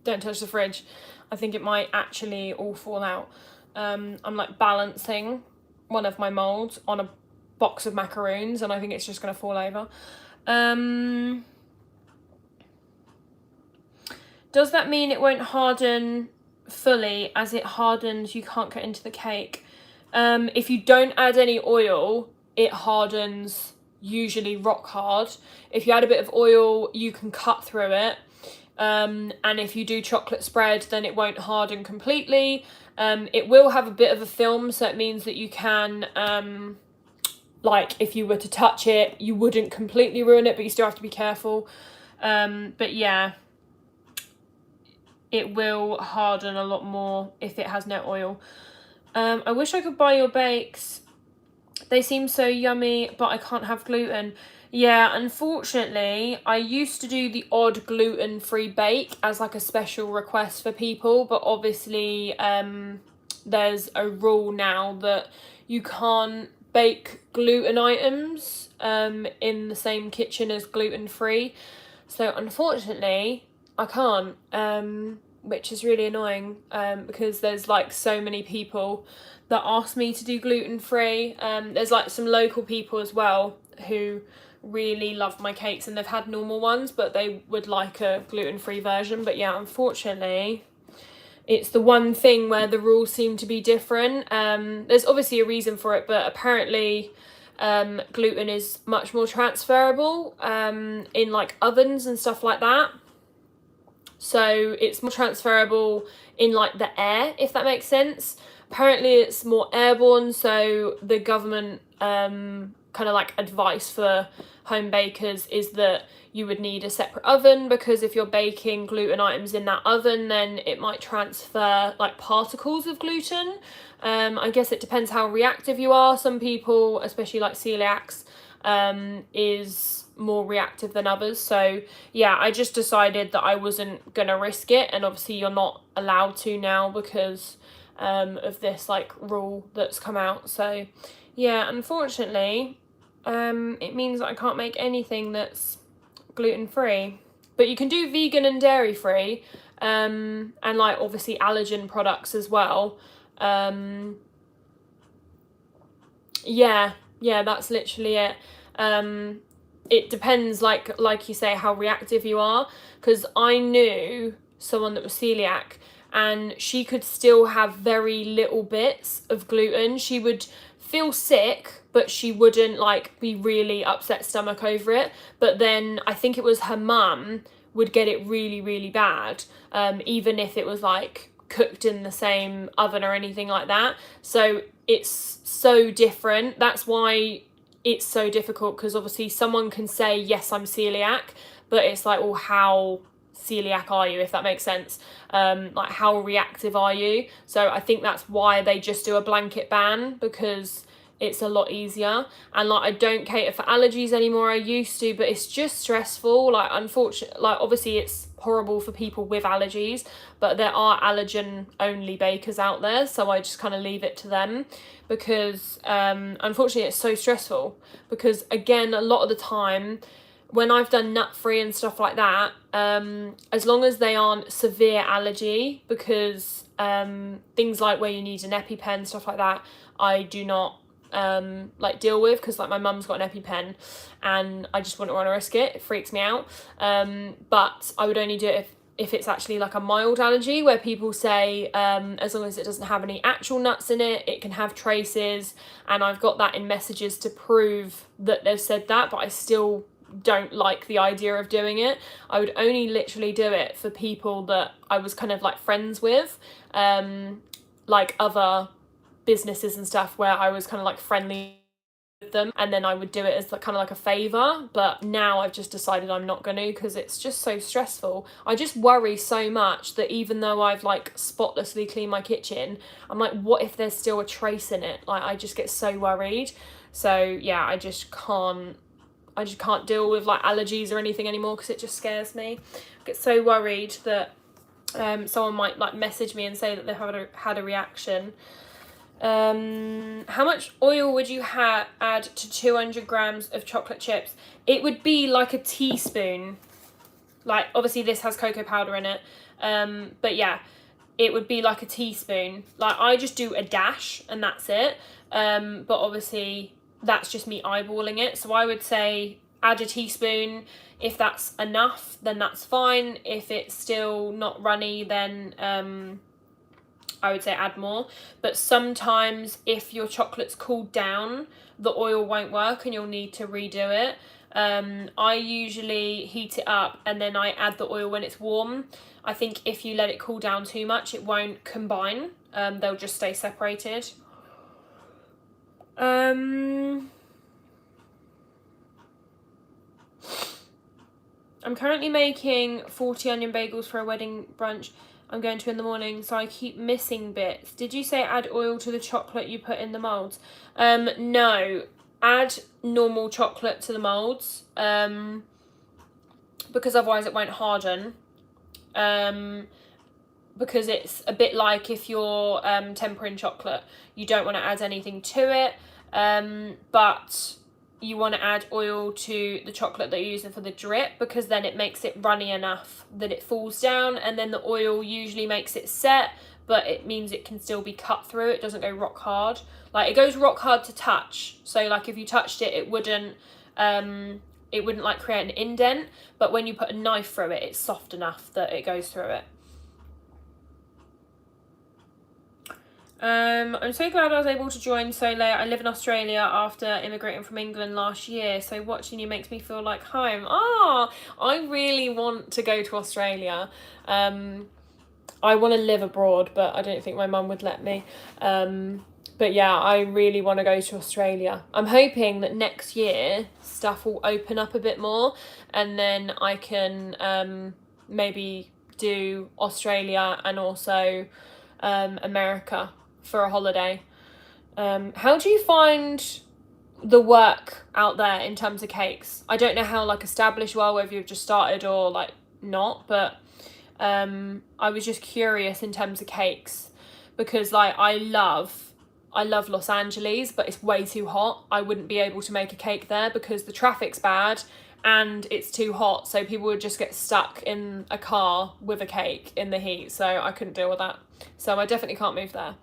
Don't touch the fridge. I think it might actually all fall out. I'm like balancing one of my molds on a box of macaroons and I think it's just going to fall over. Does that mean it won't harden fully? As it hardens, you can't get into the cake. If you don't add any oil, it hardens usually rock hard. If you add a bit of oil, you can cut through it. And if you do chocolate spread, then it won't harden completely. It will have a bit of a film, so it means that you can, like, if you were to touch it, you wouldn't completely ruin it, but you still have to be careful. But yeah, it will harden a lot more if it has no oil. I wish I could buy your bakes. They seem so yummy, but I can't have gluten. Yeah, unfortunately, I used to do the odd gluten-free bake as like a special request for people, but obviously there's a rule now that you can't bake gluten items in the same kitchen as gluten-free. So unfortunately, I can't, which is really annoying because there's like so many people that ask me to do gluten-free. There's like some local people as well who really love my cakes, and they've had normal ones, but they would like a gluten-free version. But yeah, unfortunately, it's the one thing where the rules seem to be different. There's obviously a reason for it, but apparently gluten is much more transferable in like ovens and stuff like that. So it's more transferable in like the air, if that makes sense. Apparently it's more airborne, so the government kind of like advice for home bakers is that you would need a separate oven, because if you're baking gluten items in that oven, then it might transfer like particles of gluten. I guess it depends how reactive you are. Some people, especially like celiacs, is more reactive than others. So yeah, I just decided that I wasn't gonna risk it, and obviously you're not allowed to now because of this like rule that's come out. So yeah, unfortunately it means that I can't make anything that's gluten-free, but you can do vegan and dairy-free, and like obviously allergen products as well. Yeah, that's literally it. It depends, like you say, how reactive you are, because I knew someone that was celiac and she could still have very little bits of gluten. She would feel sick, but she wouldn't like be really upset stomach over it. But then I think it was her mum would get it really, really bad, even if it was like cooked in the same oven or anything like that. So it's so different. That's why it's so difficult, because obviously someone can say, yes, I'm celiac, but it's like, well, how celiac are you, if that makes sense? Like, how reactive are you? So I think that's why they just do a blanket ban, because it's a lot easier. And like, I don't cater for allergies anymore. I used to, but it's just stressful. Like, unfortunately, like obviously it's horrible for people with allergies, but there are allergen only bakers out there, so I just kind of leave it to them, because unfortunately it's so stressful. Because again, a lot of the time when I've done nut free and stuff like that, as long as they aren't severe allergy, because things like where you need an EpiPen, stuff like that, I do not like deal with, because like my mum's got an EpiPen and I just wouldn't want to risk it. It freaks me out. But I would only do it if it's actually like a mild allergy, where people say as long as it doesn't have any actual nuts in it, it can have traces, and I've got that in messages to prove that they've said that, but I still don't like the idea of doing it. I would only literally do it for people that I was kind of like friends with, like other businesses and stuff where I was kind of like friendly with them, and then I would do it as kind of like a favour. But now I've just decided I'm not going to, because it's just so stressful. I just worry so much that even though I've like spotlessly cleaned my kitchen, I'm like, what if there's still a trace in it? Like, I just get so worried. So yeah, I just can't deal with like allergies or anything anymore, because it just scares me. I get so worried that someone might like message me and say that they've had a reaction. How much oil would you add to 200 grams of chocolate chips? It would be like a teaspoon. Like, obviously this has cocoa powder in it, but yeah, it would be like a teaspoon. Like, I just do a dash and that's it, but obviously that's just me eyeballing it. So I would say add a teaspoon. If that's enough, then that's fine. If it's still not runny, then I would say add more. But sometimes if your chocolate's cooled down, the oil won't work and you'll need to redo it. I usually heat it up and then I add the oil when it's warm. I think if you let it cool down too much, it won't combine. They'll just stay separated. I'm currently making 40 onion bagels for a wedding brunch I'm going to in the morning, so I keep missing bits. Did you say add oil to the chocolate you put in the moulds? No. Add normal chocolate to the moulds, because otherwise it won't harden. Because it's a bit like if you're tempering chocolate, you don't want to add anything to it, but you want to add oil to the chocolate that you're using for the drip, because then it makes it runny enough that it falls down, and then the oil usually makes it set, but it means it can still be cut through. It doesn't go rock hard. Like, it goes rock hard to touch, so like if you touched it, it wouldn't like create an indent, but when you put a knife through it, it's soft enough that it goes through it. I'm so glad I was able to join so late. I live in Australia after immigrating from England last year, so watching you makes me feel like home. I really want to go to Australia. I want to live abroad, but I don't think my mum would let me. But yeah, I really want to go to Australia. I'm hoping that next year stuff will open up a bit more, and then I can maybe do Australia and also America for a holiday. How do you find the work out there in terms of cakes? I don't know how like established you are, whether you've just started or like not, but I was just curious in terms of cakes, because like I love Los Angeles, but it's way too hot. I wouldn't be able to make a cake there because the traffic's bad and it's too hot, so people would just get stuck in a car with a cake in the heat, so I couldn't deal with that. So I definitely can't move there.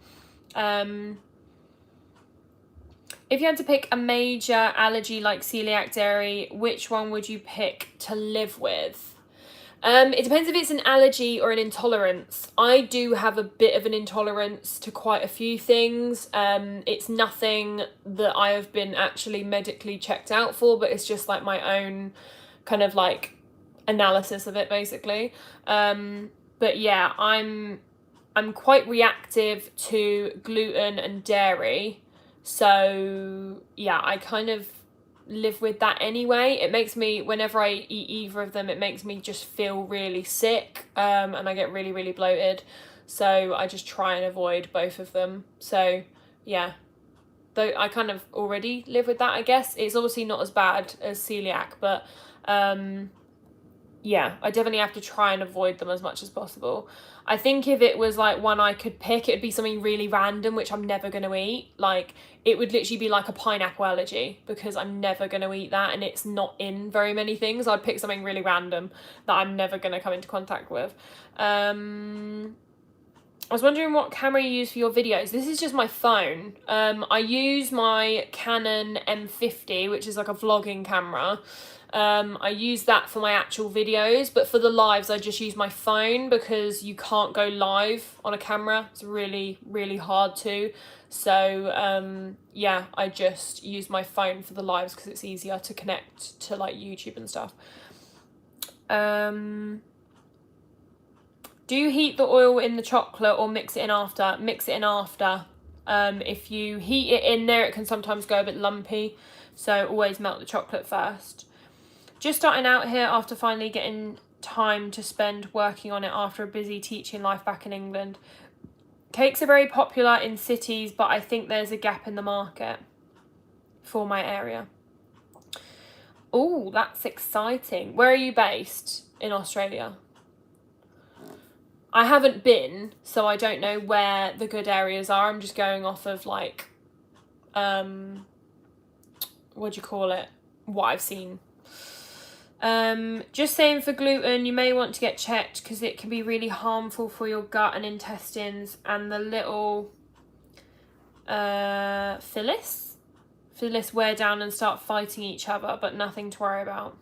If you had to pick a major allergy like celiac, dairy, which one would you pick to live with? It depends if it's an allergy or an intolerance. I do have a bit of an intolerance to quite a few things. It's nothing that I have been actually medically checked out for, but it's just like my own kind of like analysis of it, basically. But yeah, I'm quite reactive to gluten and dairy, so yeah, I kind of live with that anyway. It makes me, whenever I eat either of them, it makes me just feel really sick, and I get really, really bloated, so I just try and avoid both of them. So yeah, though I kind of already live with that, I guess. It's obviously not as bad as celiac, but yeah, I definitely have to try and avoid them as much as possible. I think if it was like one I could pick, it'd be something really random, which I'm never going to eat. Like, it would literally be like a pineapple allergy, because I'm never going to eat that, and it's not in very many things. I'd pick something really random that I'm never going to come into contact with. I was wondering what camera you use for your videos. This is just my phone. I use my Canon M50, which is like a vlogging camera. I use that for my actual videos, but for the lives I just use my phone, because you can't go live on a camera. It's really, really hard to. So yeah, I just use my phone for the lives because it's easier to connect to like YouTube and stuff. Do you heat the oil in the chocolate or mix it in after? Mix it in after. If you heat it in there, it can sometimes go a bit lumpy, so always melt the chocolate first. Just starting out here after finally getting time to spend working on it after a busy teaching life back in England. Cakes are very popular in cities, but I think there's a gap in the market for my area. Oh, that's exciting. Where are you based in Australia? I haven't been, so I don't know where the good areas are. I'm just going off of like, what do you call it? What I've seen. Just saying, for gluten, you may want to get checked because it can be really harmful for your gut and intestines, and the little phyllis wear down and start fighting each other, but nothing to worry about.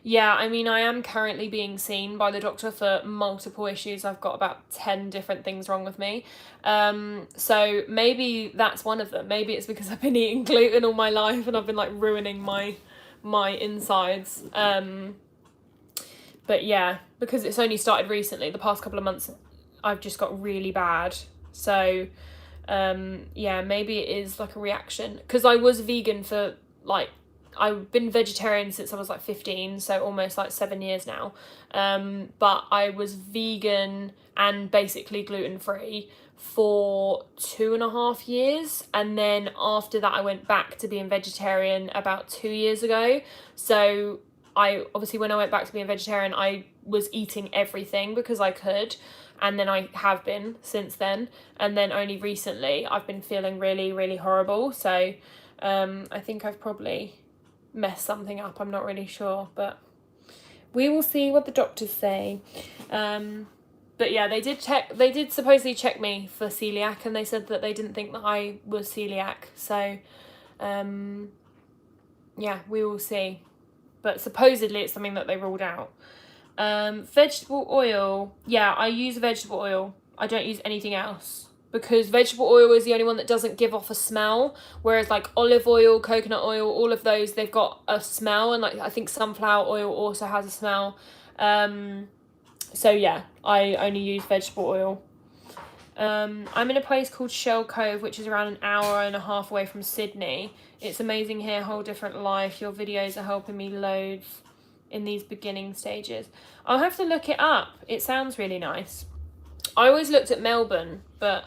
Yeah, I mean, I am currently being seen by the doctor for multiple issues. I've got about 10 different things wrong with me. So maybe that's one of them. Maybe it's because I've been eating gluten all my life and I've been like ruining my my insides. But yeah, because it's only started recently, the past couple of months, I've just got really bad. So, yeah, maybe it is like a reaction. Because I was vegan for like, I've been vegetarian since I was like 15, so almost like 7 years now. But I was vegan and basically gluten-free for 2.5 years, and then after that I went back to being vegetarian about 2 years ago. So I obviously, when I went back to being vegetarian, I was eating everything because I could, and then I have been since then, and then only recently I've been feeling really, really horrible. So I think I've probably messed something up, I'm not really sure, but we will see what the doctors say. But yeah, they did supposedly check me for celiac, and they said that they didn't think that I was celiac. So, yeah, we will see. But supposedly it's something that they ruled out. Vegetable oil. Yeah, I use vegetable oil. I don't use anything else. Because vegetable oil is the only one that doesn't give off a smell. Whereas like olive oil, coconut oil, all of those, they've got a smell. And like I think sunflower oil also has a smell. So yeah, I only use vegetable oil. I'm in a place called Shell Cove, which is around an hour and a half away from Sydney. It's amazing here, whole different life. Your videos are helping me loads in these beginning stages. I'll have to look it up. It sounds really nice. I always looked at Melbourne, but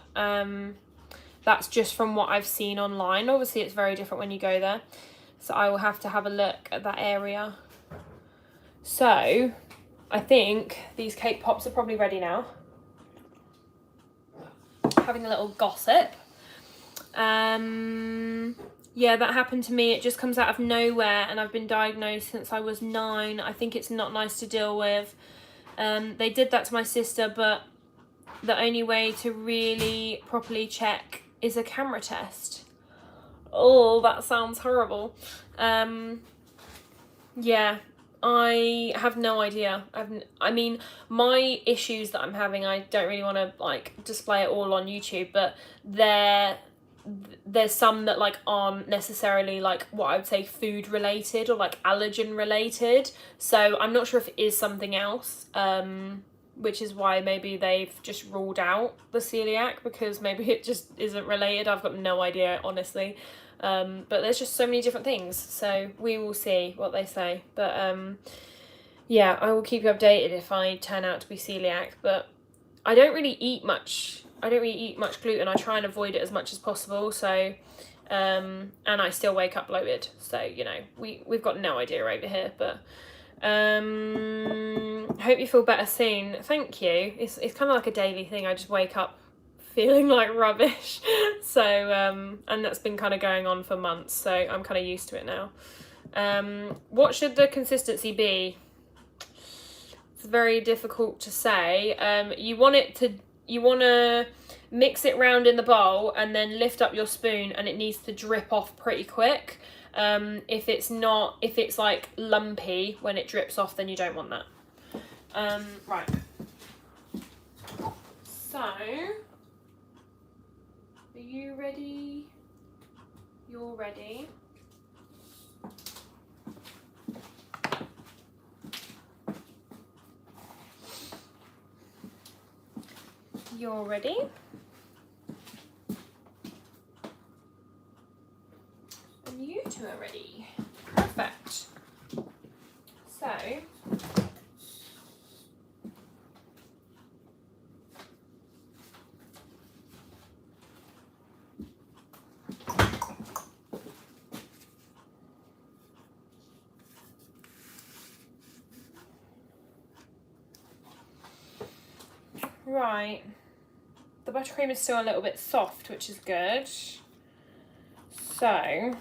that's just from what I've seen online. Obviously, it's very different when you go there. So I will have to have a look at that area. So I think these cake pops are probably ready now. Having a little gossip. Yeah, that happened to me. It just comes out of nowhere, and I've been diagnosed since I was 9. I think it's not nice to deal with. They did that to my sister, but the only way to really properly check is a camera test. Oh, that sounds horrible. Yeah, I have no idea. I mean, my issues that I'm having, I don't really want to like display it all on YouTube, but there's some that like aren't necessarily like what I would say food related or like allergen related. So I'm not sure if it is something else, which is why maybe they've just ruled out the celiac, because maybe it just isn't related. I've got no idea, honestly. But there's just so many different things, so we will see what they say. But yeah, I will keep you updated if I turn out to be celiac. But I don't really eat much gluten. I try and avoid it as much as possible. So and I still wake up bloated, so you know, we've got no idea over here. But hope you feel better soon. Thank you. It's kind of like a daily thing. I just wake up feeling like rubbish. So and that's been kind of going on for months, so I'm kind of used to it now. What should the consistency be? It's very difficult to say. You want to mix it round in the bowl and then lift up your spoon, and it needs to drip off pretty quick. If it's like lumpy when it drips off, then you don't want that. Right. So, are you ready? You're ready. You're ready. And you two are ready. Perfect. So, right. The buttercream is still a little bit soft, which is good. So,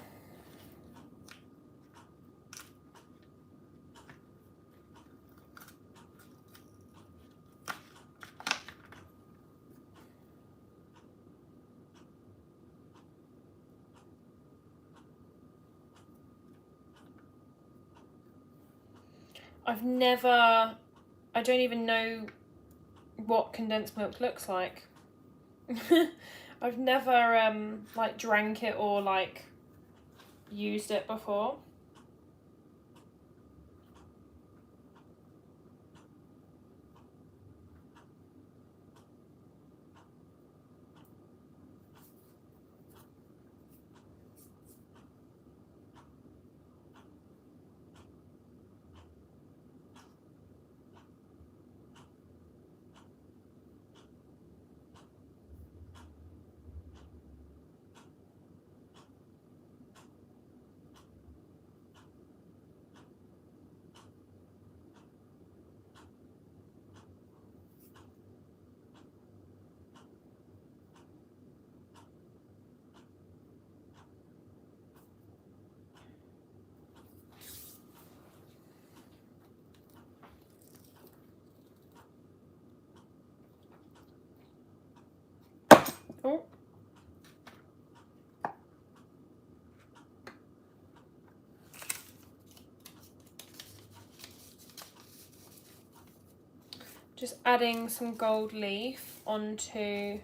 I don't even know what condensed milk looks like. I've never like drank it or like used it before. just adding some gold leaf onto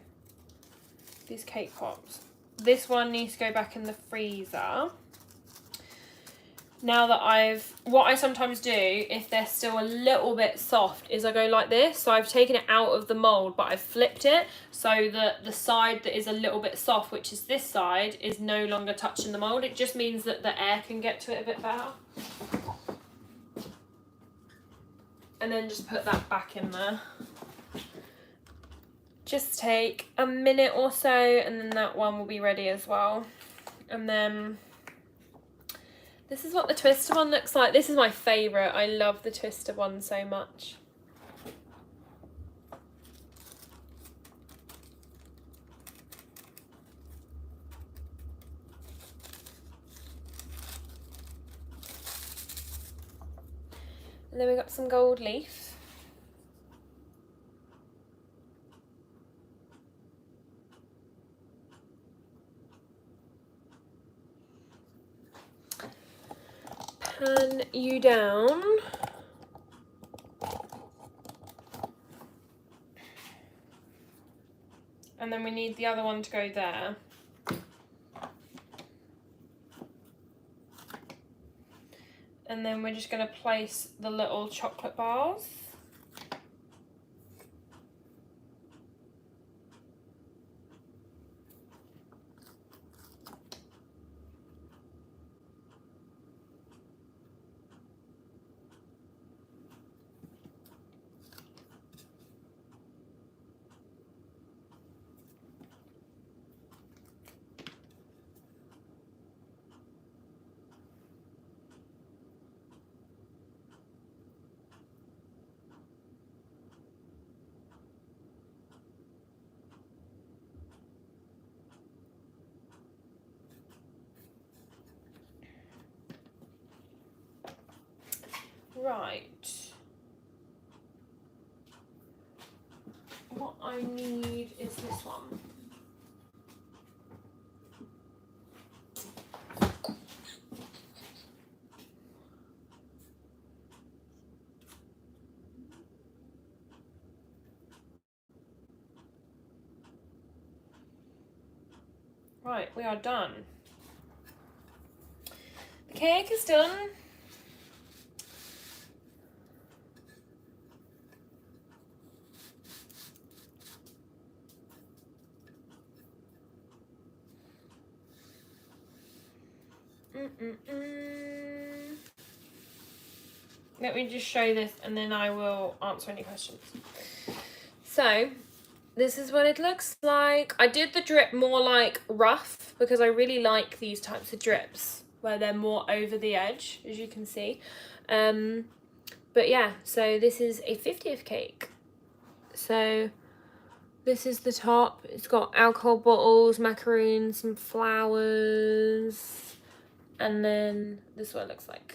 these cake pops. This one needs to go back in the freezer. Now that what I sometimes do if they're still a little bit soft is I go like this. So I've taken it out of the mold, but I've flipped it so that the side that is a little bit soft, which is this side, is no longer touching the mold. It just means that the air can get to it a bit better. And then just put that back in there. Just take a minute or so and then that one will be ready as well. And then this is what the twister one looks like. This is my favourite. I love the twister one so much. And then we got some gold leaf. Pan you down. And then we need the other one to go there. And then we're just going to place the little chocolate bars. Right. What I need is this one. Right, we are done. The cake is done. Let me just show this and then I will answer any questions. So, this is what it looks like. I did the drip more like rough because I really like these types of drips where they're more over the edge, as you can see. But yeah, so this is a 50th cake. So this is the top. It's got alcohol bottles, macaroons, some flowers, and then this is what it looks like.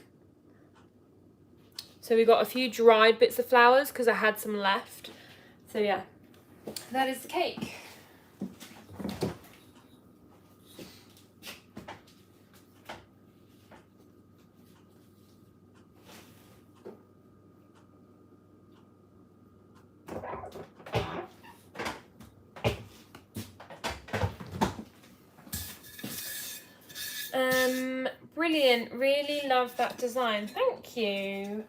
So we got a few dried bits of flowers because I had some left. So yeah, that is the cake. Brilliant, really love that design, thank you.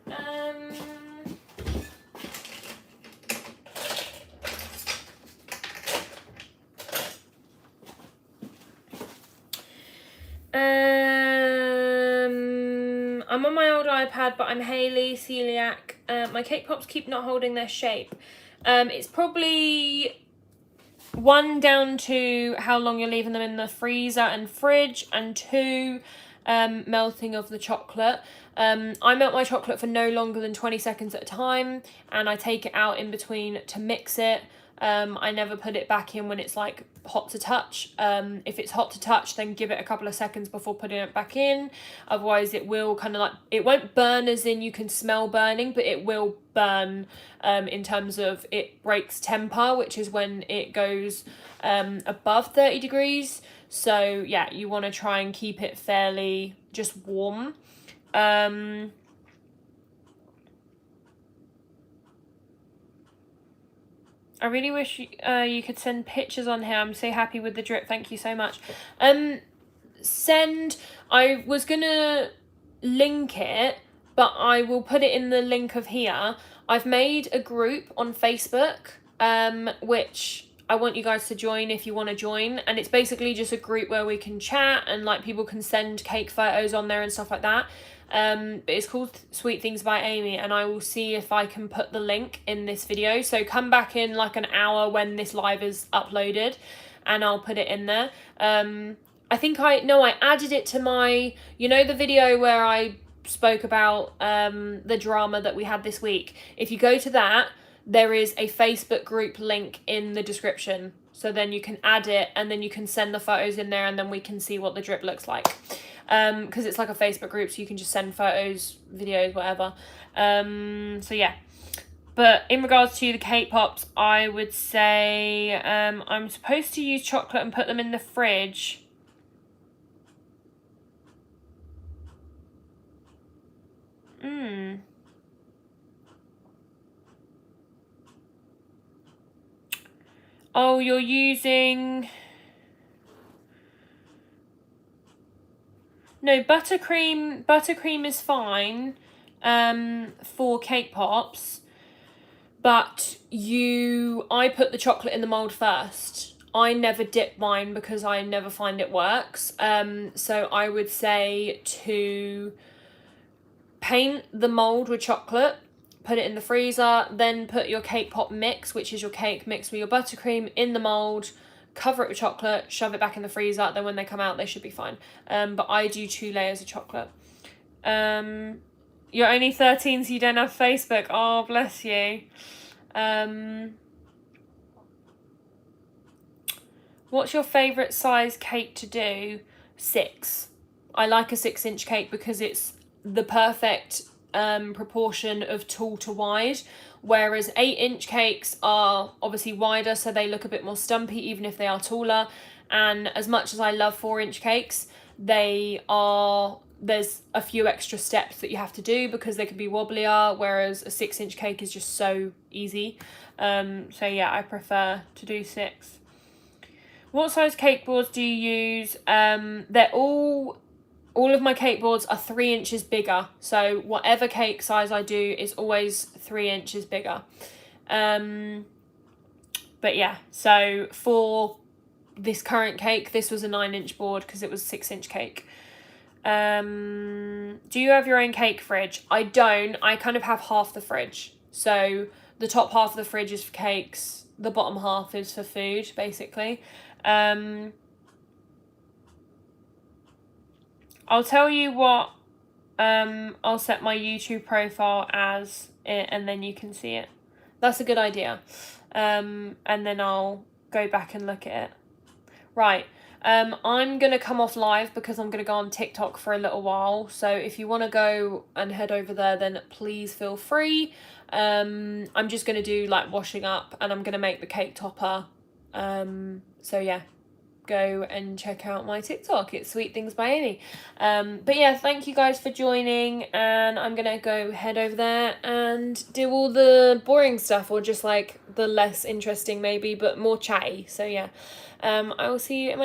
I'm on my old iPad, but I'm Hayley, celiac. My cake pops keep not holding their shape. It's probably one, down to how long you're leaving them in the freezer and fridge, and two, melting of the chocolate. I melt my chocolate for no longer than 20 seconds at a time, and I take it out in between to mix it. I never put it back in when it's like hot to touch. If it's hot to touch, then give it a couple of seconds before putting it back in. Otherwise it will kind of like, it won't burn as in you can smell burning, but it will burn in terms of it breaks temper, which is when it goes above 30 degrees. So yeah, you want to try and keep it fairly just warm. I really wish you could send pictures on here. I'm so happy with the drip. Thank you so much. I was gonna link it, but I will put it in the link of here. I've made a group on Facebook, which I want you guys to join if you want to join, and it's basically just a group where we can chat and like people can send cake photos on there and stuff like that. But it's called Sweet Things by Amy, and I will see if I can put the link in this video. So come back in like an hour when this live is uploaded, and I'll put it in there. I think I added it to my, you know, the video where I spoke about the drama that we had this week. If you go to that, there is a Facebook group link in the description. So then you can add it and then you can send the photos in there and then we can see what the drip looks like. Because it's like a Facebook group, so you can just send photos, videos, whatever. So yeah. But in regards to the cake pops, I would say I'm supposed to use chocolate and put them in the fridge. Oh, you're using... No, buttercream is fine for cake pops, but I put the chocolate in the mould first. I never dip mine because I never find it works. So I would say to paint the mould with chocolate, put it in the freezer, then put your cake pop mix, which is your cake mix with your buttercream, in the mould, cover it with chocolate, shove it back in the freezer, then when they come out they should be fine. But I do 2 layers of chocolate. You're only 13 so you don't have Facebook. Oh, bless you. What's your favourite size cake to do? 6. I like a 6-inch cake because it's the perfect proportion of tall to wide, whereas 8-inch cakes are obviously wider, so they look a bit more stumpy even if they are taller. And as much as I love 4-inch cakes, there's a few extra steps that you have to do because they can be wobblier, whereas a 6-inch cake is just so easy. So yeah, I prefer to do 6. What size cake boards do you use? They're all of my cake boards are 3 inches bigger. So whatever cake size I do is always 3 inches bigger. But yeah, so for this current cake, this was a 9-inch board because it was a 6-inch cake. Do you have your own cake fridge? I don't. I kind of have half the fridge. So the top half of the fridge is for cakes. The bottom half is for food, basically. I'll tell you what I'll set my YouTube profile as it, and then you can see it. That's a good idea. And then I'll go back and look at it. Right. I'm going to come off live because I'm going to go on TikTok for a little while. So if you want to go and head over there, then please feel free. I'm just going to do like washing up and I'm going to make the cake topper. So yeah, go and check out my TikTok. It's Sweet Things by Amy. But yeah, thank you guys for joining, and I'm gonna go head over there and do all the boring stuff, or just like the less interesting maybe, but more chatty. So yeah, I will see you in my